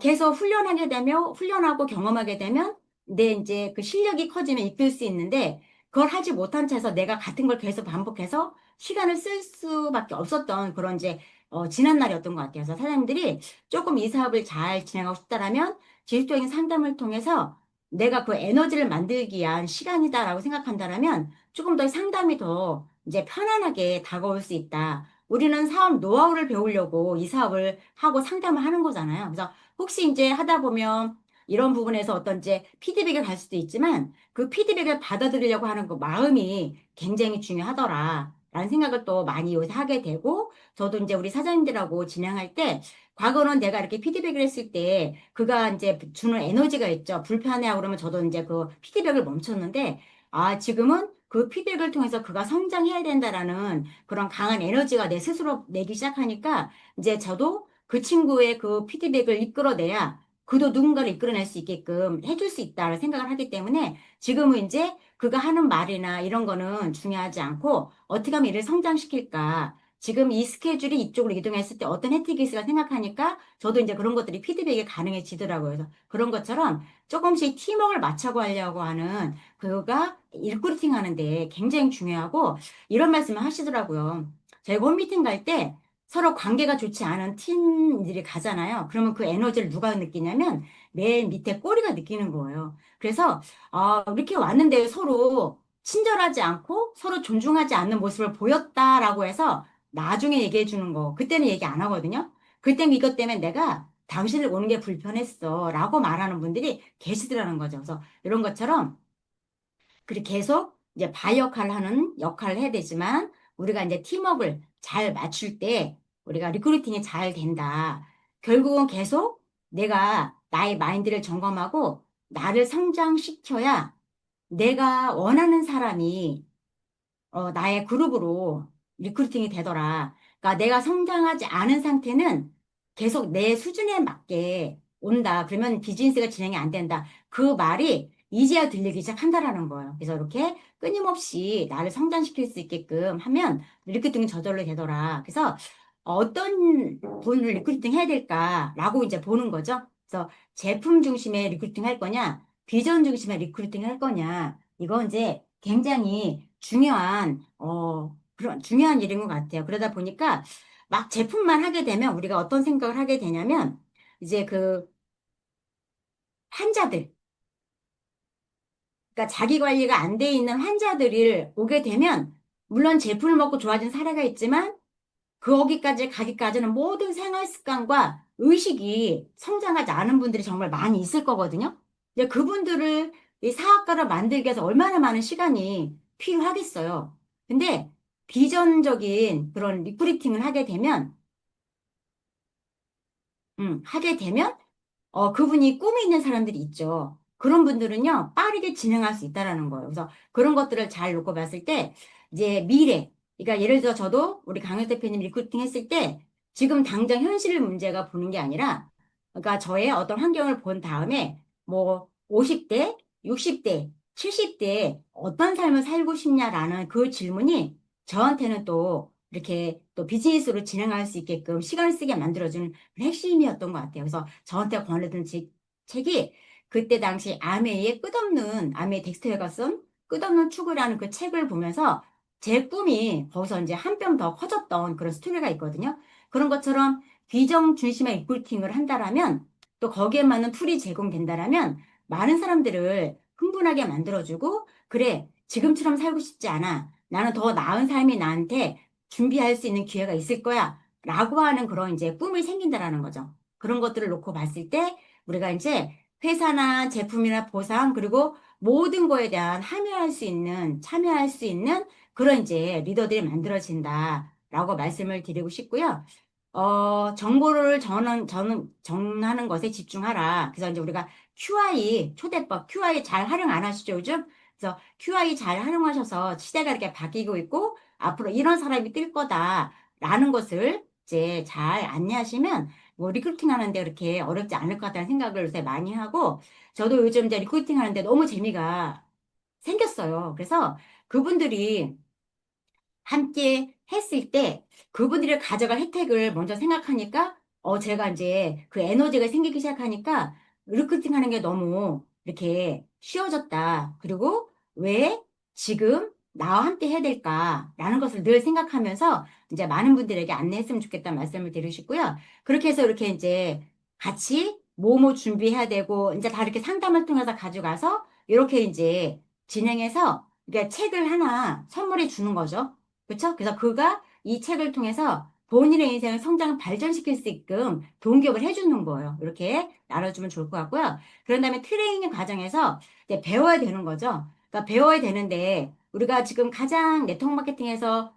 계속 훈련하게 되면 훈련하고 경험하게 되면 내 이제 그 실력이 커지면 이끌 수 있는데 그걸 하지 못한 채서 내가 같은 걸 계속 반복해서 시간을 쓸 수밖에 없었던 그런 이제 지난 날이었던 것 같아요. 그래서 사장님들이 조금 이 사업을 잘 진행하고 싶다라면 지속적인 상담을 통해서 내가 그 에너지를 만들기 위한 시간이다라고 생각한다라면 조금 더 상담이 더 이제 편안하게 다가올 수 있다. 우리는 사업 노하우를 배우려고 이 사업을 하고 상담을 하는 거잖아요. 그래서 혹시 이제 하다 보면 이런 부분에서 어떤 이제 피드백을 갈 수도 있지만 그 피드백을 받아들이려고 하는 그 마음이 굉장히 중요하더라. 라는 생각을 또 많이 요새 하게 되고, 저도 이제 우리 사장님들하고 진행할 때, 과거는 내가 이렇게 피드백을 했을 때, 그가 이제 주는 에너지가 있죠. 불편해하고 그러면 저도 이제 그 피드백을 멈췄는데, 지금은 그 피드백을 통해서 그가 성장해야 된다라는 그런 강한 에너지가 내 스스로 내기 시작하니까, 이제 저도 그 친구의 그 피드백을 이끌어내야 그도 누군가를 이끌어낼 수 있게끔 해줄 수 있다는 생각을 하기 때문에 지금은 이제 그가 하는 말이나 이런 거는 중요하지 않고 어떻게 하면 이를 성장시킬까? 지금 이 스케줄이 이쪽으로 이동했을 때 어떤 혜택이 있을까 생각하니까 저도 이제 그런 것들이 피드백이 가능해지더라고요. 그래서 그런 것처럼 조금씩 팀워크를 맞춰가려고 하는 그가 리크루팅 하는데 굉장히 중요하고 이런 말씀을 하시더라고요. 저희가 홈미팅 갈 때 서로 관계가 좋지 않은 팀들이 가잖아요. 그러면 그 에너지를 누가 느끼냐면 맨 밑에 꼬리가 느끼는 거예요. 그래서 이렇게 왔는데 서로 친절하지 않고 서로 존중하지 않는 모습을 보였다라고 해서 나중에 얘기해 주는 거. 그때는 얘기 안 하거든요. 그때는 이것 때문에 내가 당신을 오는 게 불편했어. 라고 말하는 분들이 계시더라는 거죠. 그래서 이런 것처럼 그리고 계속 이제 바 역할을 하는 역할을 해야 되지만 우리가 이제 팀워크를 잘 맞출 때 우리가 리크루팅이 잘 된다. 결국은 계속 내가 나의 마인드를 점검하고 나를 성장시켜야 내가 원하는 사람이 나의 그룹으로 리크루팅이 되더라. 그러니까 내가 성장하지 않은 상태는 계속 내 수준에 맞게 온다. 그러면 비즈니스가 진행이 안 된다. 그 말이 이제야 들리기 시작한다라는 거예요. 그래서 이렇게 끊임없이 나를 성장시킬 수 있게끔 하면 리크루팅이 저절로 되더라. 그래서 어떤 분을 리크루팅 해야 될까라고 이제 보는 거죠. 그래서 제품 중심의 리크루팅 할 거냐, 비전 중심의 리크루팅 할 거냐, 이건 이제 굉장히 그런 중요한 일인 것 같아요. 그러다 보니까 막 제품만 하게 되면 우리가 어떤 생각을 하게 되냐면 이제 그 환자들, 그러니까 자기 관리가 안 돼 있는 환자들이 오게 되면 물론 제품을 먹고 좋아진 사례가 있지만 거기까지 가기까지는 모든 생활 습관과 의식이 성장하지 않은 분들이 정말 많이 있을 거거든요. 이제 그분들을 이 사학과를 만들기 위해서 얼마나 많은 시간이 필요하겠어요. 근데 비전적인 그런 리크루팅을 하게 되면 그분이 꿈이 있는 사람들이 있죠. 그런 분들은요, 빠르게 진행할 수 있다라는 거예요. 그래서 그런 것들을 잘 놓고 봤을 때, 이제 미래, 그러니까 예를 들어 저도 우리 강현 대표님 리크루팅 했을 때, 지금 당장 현실 문제가 보는 게 아니라, 그러니까 저의 어떤 환경을 본 다음에, 뭐, 50대, 60대, 70대에 어떤 삶을 살고 싶냐라는 그 질문이 저한테는 또 이렇게 또 비즈니스로 진행할 수 있게끔 시간을 쓰게 만들어주는 핵심이었던 것 같아요. 그래서 저한테 권해준 책이 그때 당시 아메의 덱스터가 쓴 끝없는 추구라는 그 책을 보면서 제 꿈이 거기서 이제 한 뼘 더 커졌던 그런 스토리가 있거든요. 그런 것처럼 비전 중심의 리크루팅을 한다라면 또 거기에 맞는 툴이 제공된다라면 많은 사람들을 흥분하게 만들어주고 그래 지금처럼 살고 싶지 않아. 나는 더 나은 삶이 나한테 준비할 수 있는 기회가 있을 거야. 라고 하는 그런 이제 꿈이 생긴다라는 거죠. 그런 것들을 놓고 봤을 때 우리가 이제 회사나 제품이나 보상 그리고 모든 거에 대한 참여할 수 있는 그런 이제 리더들이 만들어진다라고 말씀을 드리고 싶고요. 정보를 전하는 것에 집중하라. 그래서 이제 우리가 초대법, QI 잘 활용 안 하시죠, 요즘? 그래서 QI 잘 활용하셔서 시대가 이렇게 바뀌고 있고, 앞으로 이런 사람이 뜰 거다라는 것을 이제 잘 안내하시면, 뭐, 리크루팅 하는데 그렇게 어렵지 않을 것 같다는 생각을 요새 많이 하고, 저도 요즘 이제 리크루팅 하는데 너무 재미가 생겼어요. 그래서 그분들이 함께 했을 때 그분들이 가져갈 혜택을 먼저 생각하니까 제가 이제 그 에너지가 생기기 시작하니까 리크루팅 하는 게 너무 이렇게 쉬워졌다. 그리고 왜 지금 나와 함께 해야 될까라는 것을 늘 생각하면서 이제 많은 분들에게 안내했으면 좋겠다는 말씀을 드리고 싶고요. 그렇게 해서 이렇게 이제 같이 뭐뭐 준비해야 되고 이제 다 이렇게 상담을 통해서 가져가서 이렇게 이제 진행해서 그러니까 책을 하나 선물해 주는 거죠. 그렇죠? 그래서 그가 이 책을 통해서 본인의 인생을 성장 발전시킬 수 있게끔 동기부여를 해주는 거예요. 이렇게 나눠주면 좋을 것 같고요. 그런 다음에 트레이닝 과정에서 이제 배워야 되는 거죠. 그러니까 배워야 되는데 우리가 지금 가장 네트워크 마케팅에서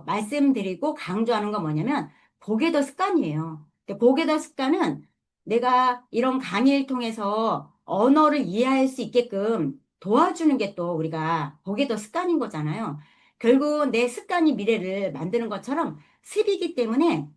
말씀드리고 강조하는 건 뭐냐면 보게 더 습관이에요. 근데 보게 더 습관은 내가 이런 강의를 통해서 언어를 이해할 수 있게끔 도와주는 게 또 우리가 보게 더 습관인 거잖아요. 결국 내 습관이 미래를 만드는 것처럼 습이기 때문에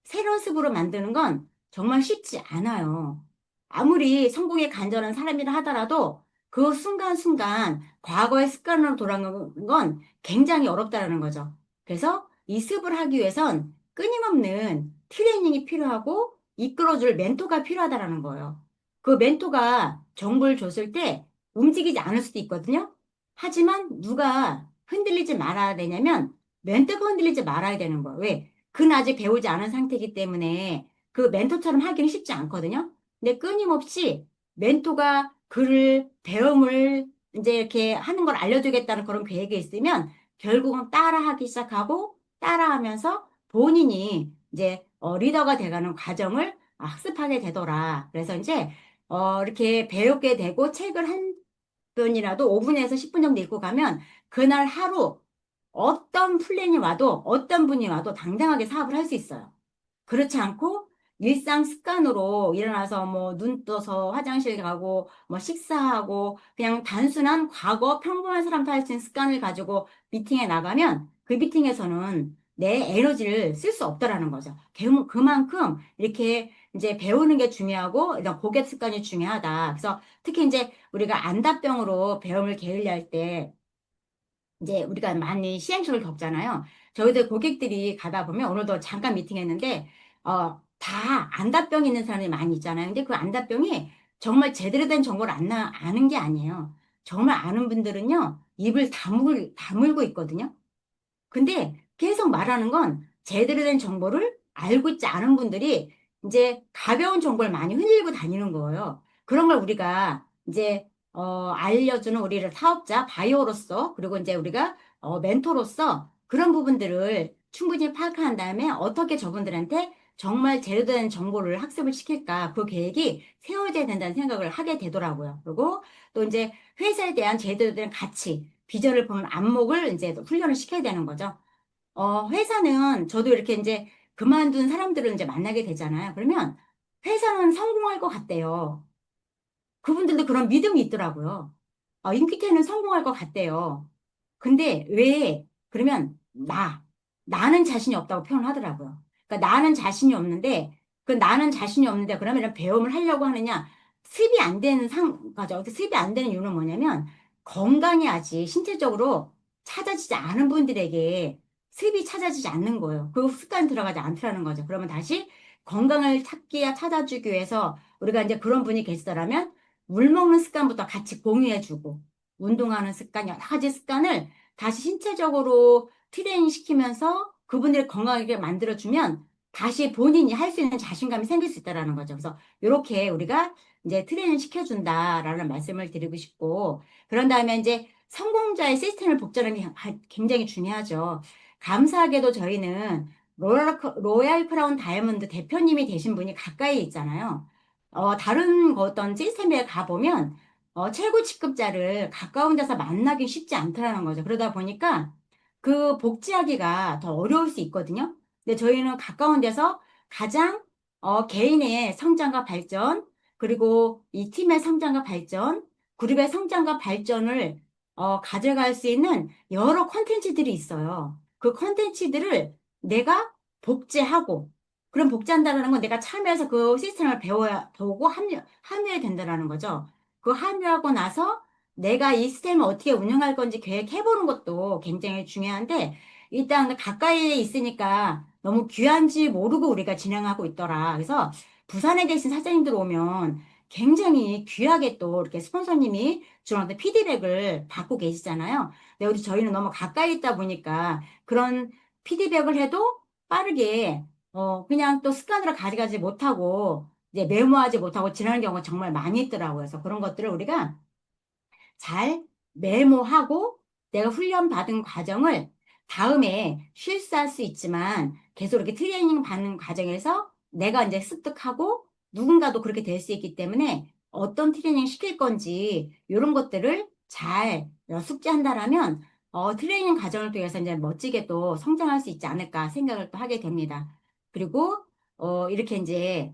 새로운 습으로 만드는 건 정말 쉽지 않아요. 아무리 성공에 간절한 사람이라 하더라도 그 순간순간 과거의 습관으로 돌아가는 건 굉장히 어렵다는 거죠. 그래서 이 습을 하기 위해선 끊임없는 트레이닝이 필요하고 이끌어줄 멘토가 필요하다는 거예요. 그 멘토가 정보를 줬을 때 움직이지 않을 수도 있거든요. 하지만 누가 흔들리지 말아야 되냐면 멘토가 흔들리지 말아야 되는 거예요. 왜? 그는 아직 배우지 않은 상태이기 때문에 그 멘토처럼 하기는 쉽지 않거든요. 근데 끊임없이 멘토가 배움을 이제 이렇게 하는 걸 알려주겠다는 그런 계획이 있으면 결국은 따라하기 시작하고 따라하면서 본인이 이제 리더가 돼가는 과정을 학습하게 되더라. 그래서 이제 이렇게 배우게 되고 책을 한 분이라도 5분에서 10분 정도 읽고 가면 그날 하루 어떤 플랜이 와도 어떤 분이 와도 당당하게 사업을 할 수 있어요. 그렇지 않고 일상 습관으로 일어나서 뭐 눈 떠서 화장실 가고 뭐 식사하고 그냥 단순한 과거 평범한 사람도 할 수 있는 습관을 가지고 미팅에 나가면 그 미팅에서는 내 에너지를 쓸 수 없다라는 거죠. 그만큼 이렇게 이제 배우는 게 중요하고 일단 고객 습관이 중요하다. 그래서 특히 이제 우리가 안다병으로 배움을 게을리할 때 이제 우리가 많이 시행착오를 겪잖아요. 저희들 고객들이 가다 보면 오늘도 잠깐 미팅했는데 다 안다병 있는 사람이 많이 있잖아요. 근데 그 안다병이 정말 제대로 된 정보를 아는 게 아니에요. 정말 아는 분들은요, 입을 다물고 있거든요. 근데 계속 말하는 건 제대로 된 정보를 알고 있지 않은 분들이 이제 가벼운 정보를 많이 흘리고 다니는 거예요. 그런 걸 우리가 이제 알려주는 우리를 사업자, 바이오로서 그리고 이제 우리가 멘토로서 그런 부분들을 충분히 파악한 다음에 어떻게 저분들한테 정말 제대로 된 정보를 학습을 시킬까 그 계획이 세워져야 된다는 생각을 하게 되더라고요. 그리고 또 이제 회사에 대한 제대로 된 가치, 비전을 보는 안목을 이제 훈련을 시켜야 되는 거죠. 회사는 저도 이렇게 이제 그만둔 사람들을 이제 만나게 되잖아요. 그러면 회사는 성공할 것 같대요. 그분들도 그런 믿음이 있더라고요. 인기태는 성공할 것 같대요. 근데 왜, 그러면 나는 자신이 없다고 표현하더라고요. 그러니까 나는 자신이 없는데, 그 나는 자신이 없는데, 그러면 배움을 하려고 하느냐, 습이 안 되는 가죠. 습이 안 되는 이유는 뭐냐면, 건강이 아직 신체적으로 찾아지지 않은 분들에게 습이 찾아지지 않는 거예요. 그 습관이 들어가지 않더라는 거죠. 그러면 다시 건강을 찾아주기 위해서 우리가 이제 그런 분이 계시더라면, 물 먹는 습관부터 같이 공유해주고, 운동하는 습관, 여러 가지 습관을 다시 신체적으로 트레이닝 시키면서 그분들을 건강하게 만들어주면 다시 본인이 할 수 있는 자신감이 생길 수 있다라는 거죠. 그래서 이렇게 우리가 이제 트레이닝 시켜준다라는 말씀을 드리고 싶고, 그런 다음에 이제 성공자의 시스템을 복잡하는 게 굉장히 중요하죠. 감사하게도 저희는 로얄 크라운 다이아몬드 대표님이 되신 분이 가까이 있잖아요. 다른 어떤 시스템에 가보면 최고 직급자를 가까운 데서 만나기 쉽지 않더라는 거죠. 그러다 보니까 그 복지하기가 더 어려울 수 있거든요. 근데 저희는 가까운 데서 가장 개인의 성장과 발전, 그리고 이 팀의 성장과 발전, 그룹의 성장과 발전을 가져갈 수 있는 여러 콘텐츠들이 있어요. 그 콘텐츠들을 내가 복제하고, 그럼 복제한다는 건 내가 참여해서 그 시스템을 보고 합류해야 된다는 거죠. 그 합류하고 나서 내가 이 시스템을 어떻게 운영할 건지 계획해보는 것도 굉장히 중요한데, 일단 가까이에 있으니까 너무 귀한지 모르고 우리가 진행하고 있더라. 그래서 부산에 계신 사장님들 오면 굉장히 귀하게 또 이렇게 스폰서님이 주는 어떤 피드백을 받고 계시잖아요. 근데 저희는 너무 가까이 있다 보니까 그런 피드백을 해도 빠르게 그냥 또 습관으로 가져가지 못하고 이제 메모하지 못하고 지나는 경우가 정말 많이 있더라고요. 그래서 그런 것들을 우리가 잘 메모하고 내가 훈련받은 과정을 다음에 실수할 수 있지만 계속 이렇게 트레이닝 받는 과정에서 내가 이제 습득하고 누군가도 그렇게 될 수 있기 때문에 어떤 트레이닝 시킬 건지 이런 것들을 잘 숙지한다라면 트레이닝 과정을 통해서 이제 멋지게 또 성장할 수 있지 않을까 생각을 또 하게 됩니다. 그리고 이렇게 이제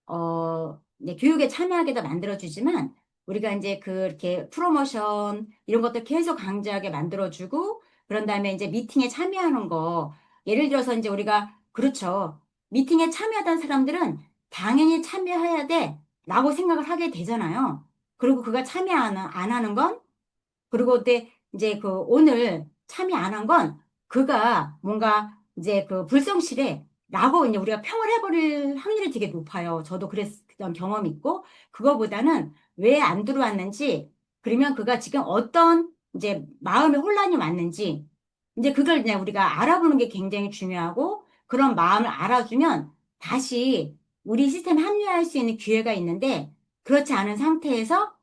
교육에 참여하게도 만들어주지만 우리가 이제 그렇게 프로모션 이런 것들 계속 강조하게 만들어주고 그런 다음에 이제 미팅에 참여하는 거 예를 들어서 이제 우리가 그렇죠. 미팅에 참여하던 사람들은 당연히 참여해야 돼 라고 생각을 하게 되잖아요. 그리고 그가 참여 안 하는 건 그리고 그때 이제 그 오늘 참여 안 한 건 그가 뭔가 이제 그 불성실해 라고 이제 우리가 평을 해버릴 확률이 되게 높아요. 저도 그랬던 경험이 있고 그거보다는 왜 안 들어왔는지 그러면 그가 지금 어떤 이제 마음의 혼란이 왔는지 이제 그걸 그냥 우리가 알아보는 게 굉장히 중요하고 그런 마음을 알아주면 다시 우리 시스템에 합류할 수 있는 기회가 있는데 그렇지 않은 상태에서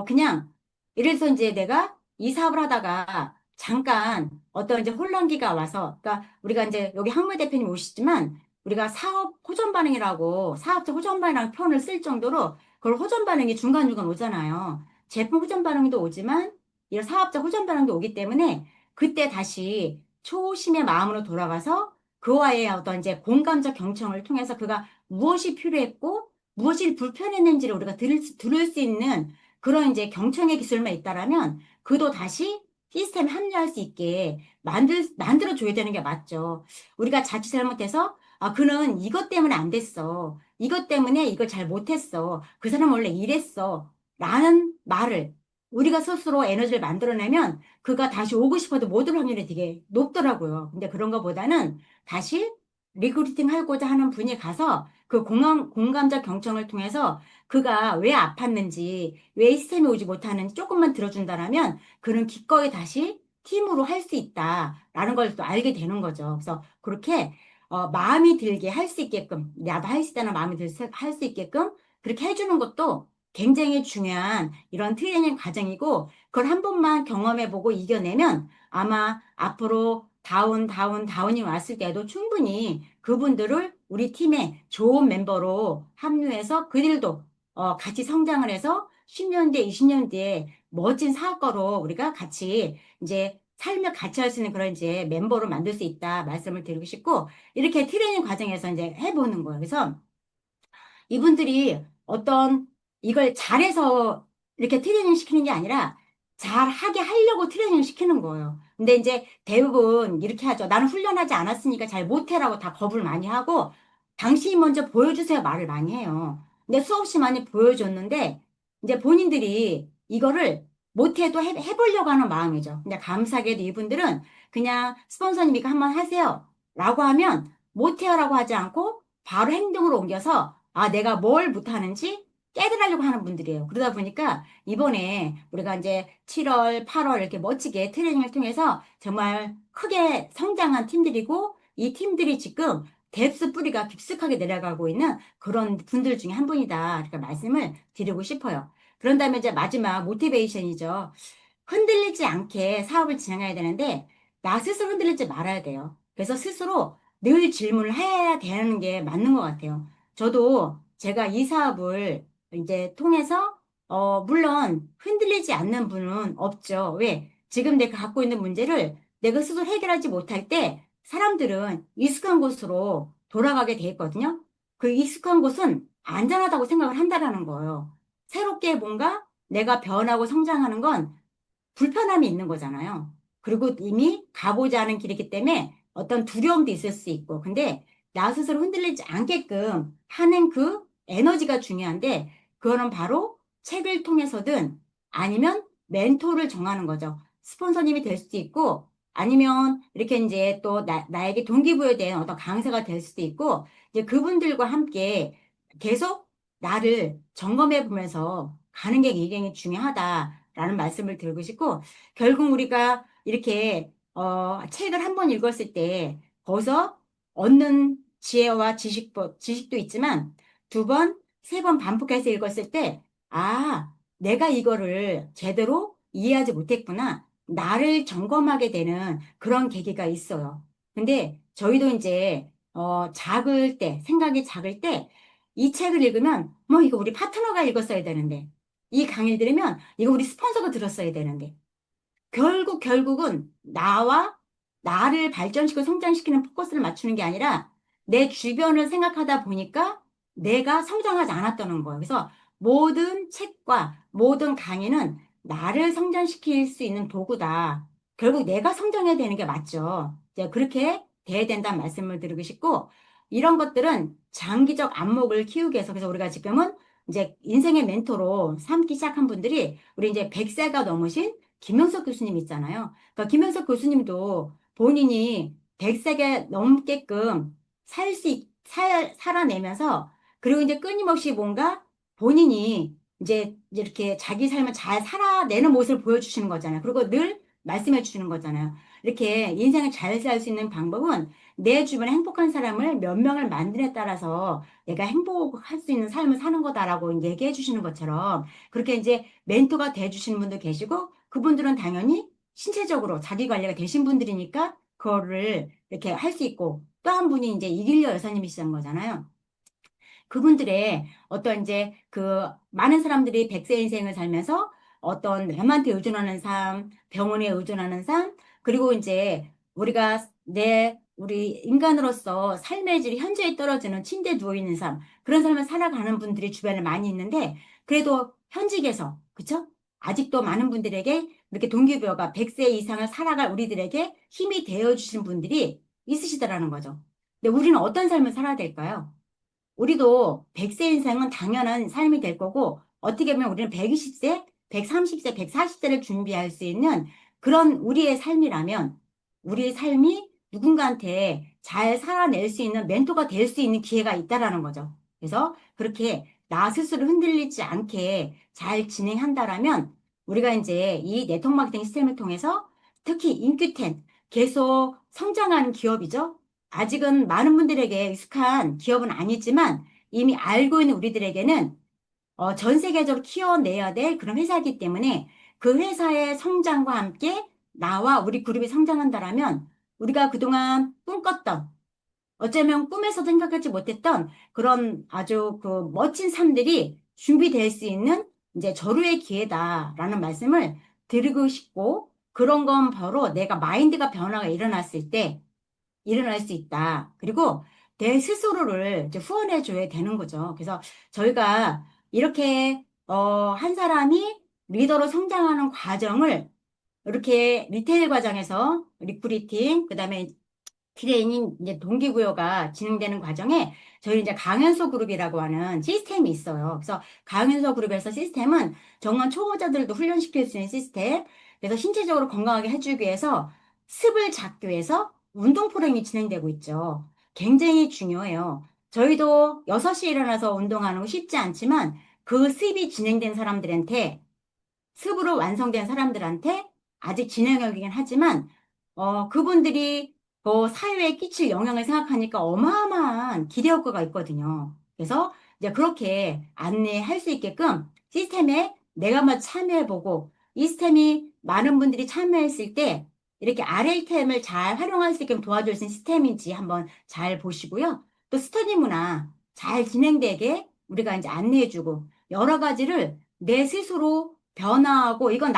그냥 예를 들어서 이제 내가 이 사업을 하다가 잠깐 어떤 이제 혼란기가 와서, 그러니까 우리가 이제 여기 항물 대표님 오시지만 우리가 사업 호전 반응이라고 사업자 호전 반응 표현을 쓸 정도로 그걸 호전 반응이 중간중간 오잖아요. 제품 호전 반응도 오지만 이런 사업자 호전 반응도 오기 때문에 그때 다시 초심의 마음으로 돌아가서 그와의 어떤 이제 공감적 경청을 통해서 그가 무엇이 필요했고 무엇이 불편했는지를 우리가 들을 수 있는 그런 이제 경청의 기술만 있다라면 그도 다시 시스템에 합류할 수 있게 만들어줘야 되는 게 맞죠. 우리가 자칫 잘못해서 그는 이것 때문에 안 됐어. 이것 때문에 이걸 잘 못했어. 그 사람 원래 이랬어. 라는 말을 우리가 스스로 에너지를 만들어내면 그가 다시 오고 싶어도 못 올 확률이 되게 높더라고요. 근데 그런 것보다는 다시 리크루팅 하고자 하는 분이 가서 그 공감적 경청을 통해서 그가 왜 아팠는지, 왜 시스템에 오지 못하는지 조금만 들어준다라면 그는 기꺼이 다시 팀으로 할 수 있다라는 걸 또 알게 되는 거죠. 그래서 그렇게 마음이 들게 할 수 있게끔, 나도 할 수 있다는 마음이 할 수 있게끔 그렇게 해주는 것도 굉장히 중요한 이런 트레이닝 과정이고, 그걸 한 번만 경험해보고 이겨내면 아마 앞으로 다운이 왔을 때도 충분히 그분들을 우리 팀의 좋은 멤버로 합류해서 그들도 같이 성장을 해서 10년 뒤에, 20년 뒤에 멋진 사업가로 우리가 같이 이제 삶을 같이 할 수 있는 그런 이제 멤버로 만들 수 있다 말씀을 드리고 싶고, 이렇게 트레이닝 과정에서 이제 해보는 거예요. 그래서 이분들이 어떤 이걸 잘해서 이렇게 트레이닝 시키는 게 아니라 잘하게 하려고 트레이닝 시키는 거예요. 근데 이제 대부분 이렇게 하죠. 나는 훈련하지 않았으니까 잘 못해라고 다 겁을 많이 하고 당신이 먼저 보여주세요 말을 많이 해요. 근데 수없이 많이 보여줬는데 이제 본인들이 이거를 못해도 해보려고 하는 마음이죠. 근데 감사하게도 이분들은 그냥 스폰서님이 한번 하세요 라고 하면 못해요라고 하지 않고 바로 행동으로 옮겨서 내가 뭘 못하는지 깨달으려고 하는 분들이에요. 그러다 보니까 이번에 우리가 이제 7월, 8월 이렇게 멋지게 트레이닝을 통해서 정말 크게 성장한 팀들이고 이 팀들이 지금 뎁스 뿌리가 깊숙하게 내려가고 있는 그런 분들 중에 한 분이다. 이렇게 말씀을 드리고 싶어요. 그런 다음에 이제 마지막 모티베이션이죠. 흔들리지 않게 사업을 진행해야 되는데 나 스스로 흔들리지 말아야 돼요. 그래서 스스로 늘 질문을 해야 되는 게 맞는 것 같아요. 저도 제가 이 사업을 이제 통해서 물론 흔들리지 않는 분은 없죠. 왜? 지금 내가 갖고 있는 문제를 내가 스스로 해결하지 못할 때 사람들은 익숙한 곳으로 돌아가게 돼 있거든요. 그 익숙한 곳은 안전하다고 생각을 한다라는 거예요. 새롭게 뭔가 내가 변하고 성장하는 건 불편함이 있는 거잖아요. 그리고 이미 가고자 하는 길이기 때문에 어떤 두려움도 있을 수 있고. 근데 나 스스로 흔들리지 않게끔 하는 그 에너지가 중요한데, 그거는 바로 책을 통해서든 아니면 멘토를 정하는 거죠. 스폰서님이 될 수도 있고, 아니면 이렇게 이제 또 나에게 동기부여된 어떤 강사가 될 수도 있고, 이제 그분들과 함께 계속 나를 점검해 보면서 가는 게 굉장히 중요하다라는 말씀을 드리고 싶고, 결국 우리가 이렇게 책을 한 번 읽었을 때 거기서 얻는 지혜와 지식도 있지만 두 번, 세 번 반복해서 읽었을 때 내가 이거를 제대로 이해하지 못했구나. 나를 점검하게 되는 그런 계기가 있어요. 근데 저희도 이제 생각이 작을 때 이 책을 읽으면 뭐 이거 우리 파트너가 읽었어야 되는데, 이 강의를 들으면 이거 우리 스폰서가 들었어야 되는데, 결국은 나를 발전시키고 성장시키는 포커스를 맞추는 게 아니라 내 주변을 생각하다 보니까 내가 성장하지 않았다는 거예요. 그래서 모든 책과 모든 강의는 나를 성장시킬 수 있는 도구다. 결국 내가 성장해야 되는 게 맞죠. 이제 그렇게 돼야 된다는 말씀을 드리고 싶고, 이런 것들은 장기적 안목을 키우기 위해서, 그래서 우리가 지금은 이제 인생의 멘토로 삼기 시작한 분들이 우리 이제 100세가 넘으신 김영석 교수님 있잖아요. 그러니까 김영석 교수님도 본인이 100세가 넘게끔 살아내면서, 그리고 이제 끊임없이 뭔가 본인이 이제 이렇게 자기 삶을 잘 살아내는 모습을 보여주시는 거잖아요. 그리고 늘 말씀해 주시는 거잖아요. 이렇게 인생을 잘 살 수 있는 방법은 내 주변에 행복한 사람을 몇 명을 만드에 따라서 내가 행복할 수 있는 삶을 사는 거다라고 얘기해 주시는 것처럼, 그렇게 이제 멘토가 돼 주시는 분도 계시고, 그분들은 당연히 신체적으로 자기 관리가 되신 분들이니까 그거를 이렇게 할 수 있고, 또 한 분이 이제 이길려 여사님이시는 거잖아요. 그분들의 어떤 이제 그 많은 사람들이 100세 인생을 살면서 어떤 남한테 의존하는 삶, 병원에 의존하는 삶, 그리고 이제 우리 인간으로서 삶의 질이 현저히 떨어지는 침대에 누워 있는 삶, 그런 삶을 살아가는 분들이 주변에 많이 있는데, 그래도 현직에서, 그쵸? 아직도 많은 분들에게 이렇게 동기부여가 100세 이상을 살아갈 우리들에게 힘이 되어 주신 분들이 있으시더라는 거죠. 근데 우리는 어떤 삶을 살아야 될까요? 우리도 100세 인생은 당연한 삶이 될 거고, 어떻게 보면 우리는 120세, 130세, 140세를 준비할 수 있는 그런 우리의 삶이라면, 우리의 삶이 누군가한테 잘 살아낼 수 있는 멘토가 될 수 있는 기회가 있다라는 거죠. 그래서 그렇게 나 스스로 흔들리지 않게 잘 진행한다라면, 우리가 이제 이 네트워크 마케팅 시스템을 통해서 특히 인큐텐, 계속 성장하는 기업이죠. 아직은 많은 분들에게 익숙한 기업은 아니지만 이미 알고 있는 우리들에게는 전 세계적으로 키워내야 될 그런 회사이기 때문에 그 회사의 성장과 함께 나와 우리 그룹이 성장한다라면 우리가 그동안 꿈꿨던 어쩌면 꿈에서도 생각하지 못했던 그런 아주 그 멋진 삶들이 준비될 수 있는 이제 절호의 기회다라는 말씀을 드리고 싶고 그런 건 바로 내가 마인드가 변화가 일어났을 때 일어날 수 있다. 그리고 내 스스로를 이제 후원해 줘야 되는 거죠. 그래서 저희가 이렇게 한 사람이 리더로 성장하는 과정을 이렇게 리테일 과정에서 리크루팅, 그다음에 트레이닝 이제 동기부여가 진행되는 과정에 저희 이제 강연소 그룹이라고 하는 시스템이 있어요. 그래서 강연소 그룹에서 시스템은 정말 초보자들도 훈련시킬 수 있는 시스템. 그래서 신체적으로 건강하게 해주기 위해서 습을 잡기 위해서 운동 프로그램이 진행되고 있죠. 굉장히 중요해요. 저희도 6시에 일어나서 운동하는 거 쉽지 않지만 그 습이 진행된 사람들한테 습으로 완성된 사람들한테 아직 진행형이긴 하지만, 그분들이 사회에 끼칠 영향을 생각하니까 어마어마한 기대 효과가 있거든요. 그래서 이제 그렇게 안내할 수 있게끔 시스템에 내가 한번 참여해보고, 이 시스템이 많은 분들이 참여했을 때 이렇게 RL템을 잘 활용할 수 있게 도와줄 수 있는 시스템인지 한번 잘 보시고요. 또 스터디 문화 잘 진행되게 우리가 이제 안내해주고, 여러 가지를 내 스스로 변화하고 이건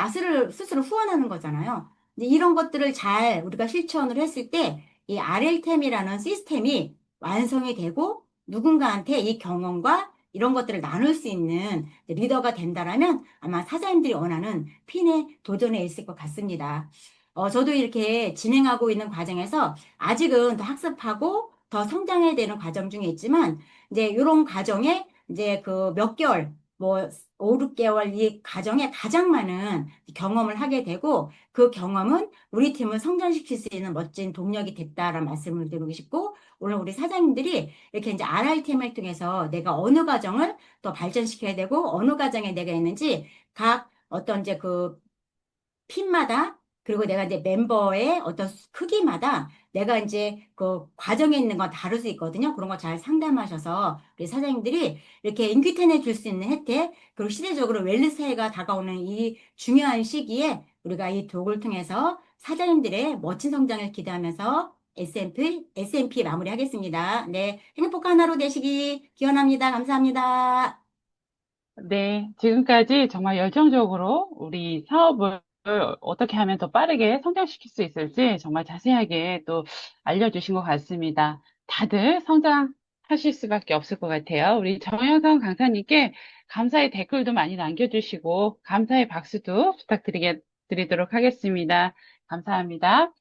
스스로 후원하는 거잖아요. 이제 이런 것들을 잘 우리가 실천을 했을 때 이 RL템이라는 시스템이 완성이 되고 누군가한테 이 경험과 이런 것들을 나눌 수 있는 리더가 된다라면 아마 사장님들이 원하는 핀에 도전해 있을 것 같습니다. 저도 이렇게 진행하고 있는 과정에서 아직은 더 학습하고 더 성장해야 되는 과정 중에 있지만 이제 이런 과정에 이제 그 몇 개월 뭐 5, 6개월 이 과정에 가장 많은 경험을 하게 되고 그 경험은 우리 팀을 성장시킬 수 있는 멋진 동력이 됐다라는 말씀을 드리고 싶고 오늘 우리 사장님들이 이렇게 이제 RR팀을 통해서 내가 어느 과정을 더 발전시켜야 되고 어느 과정에 내가 있는지 각 어떤 이제 그 팀마다 그리고 내가 이제 멤버의 어떤 크기마다 내가 이제 그 과정에 있는 건 다를 수 있거든요. 그런 거 잘 상담하셔서 우리 사장님들이 이렇게 인큐텐해 줄 수 있는 혜택 그리고 시대적으로 웰니스 해가 다가오는 이 중요한 시기에 우리가 이 도구를 통해서 사장님들의 멋진 성장을 기대하면서 SMP 마무리하겠습니다. 네, 행복한 하루 되시기 기원합니다. 감사합니다. 네, 지금까지 정말 열정적으로 우리 사업을 어떻게 하면 더 빠르게 성장시킬 수 있을지 정말 자세하게 또 알려주신 것 같습니다. 다들 성장하실 수밖에 없을 것 같아요. 우리 정영선 강사님께 감사의 댓글도 많이 남겨주시고 감사의 박수도 드리도록 하겠습니다. 감사합니다.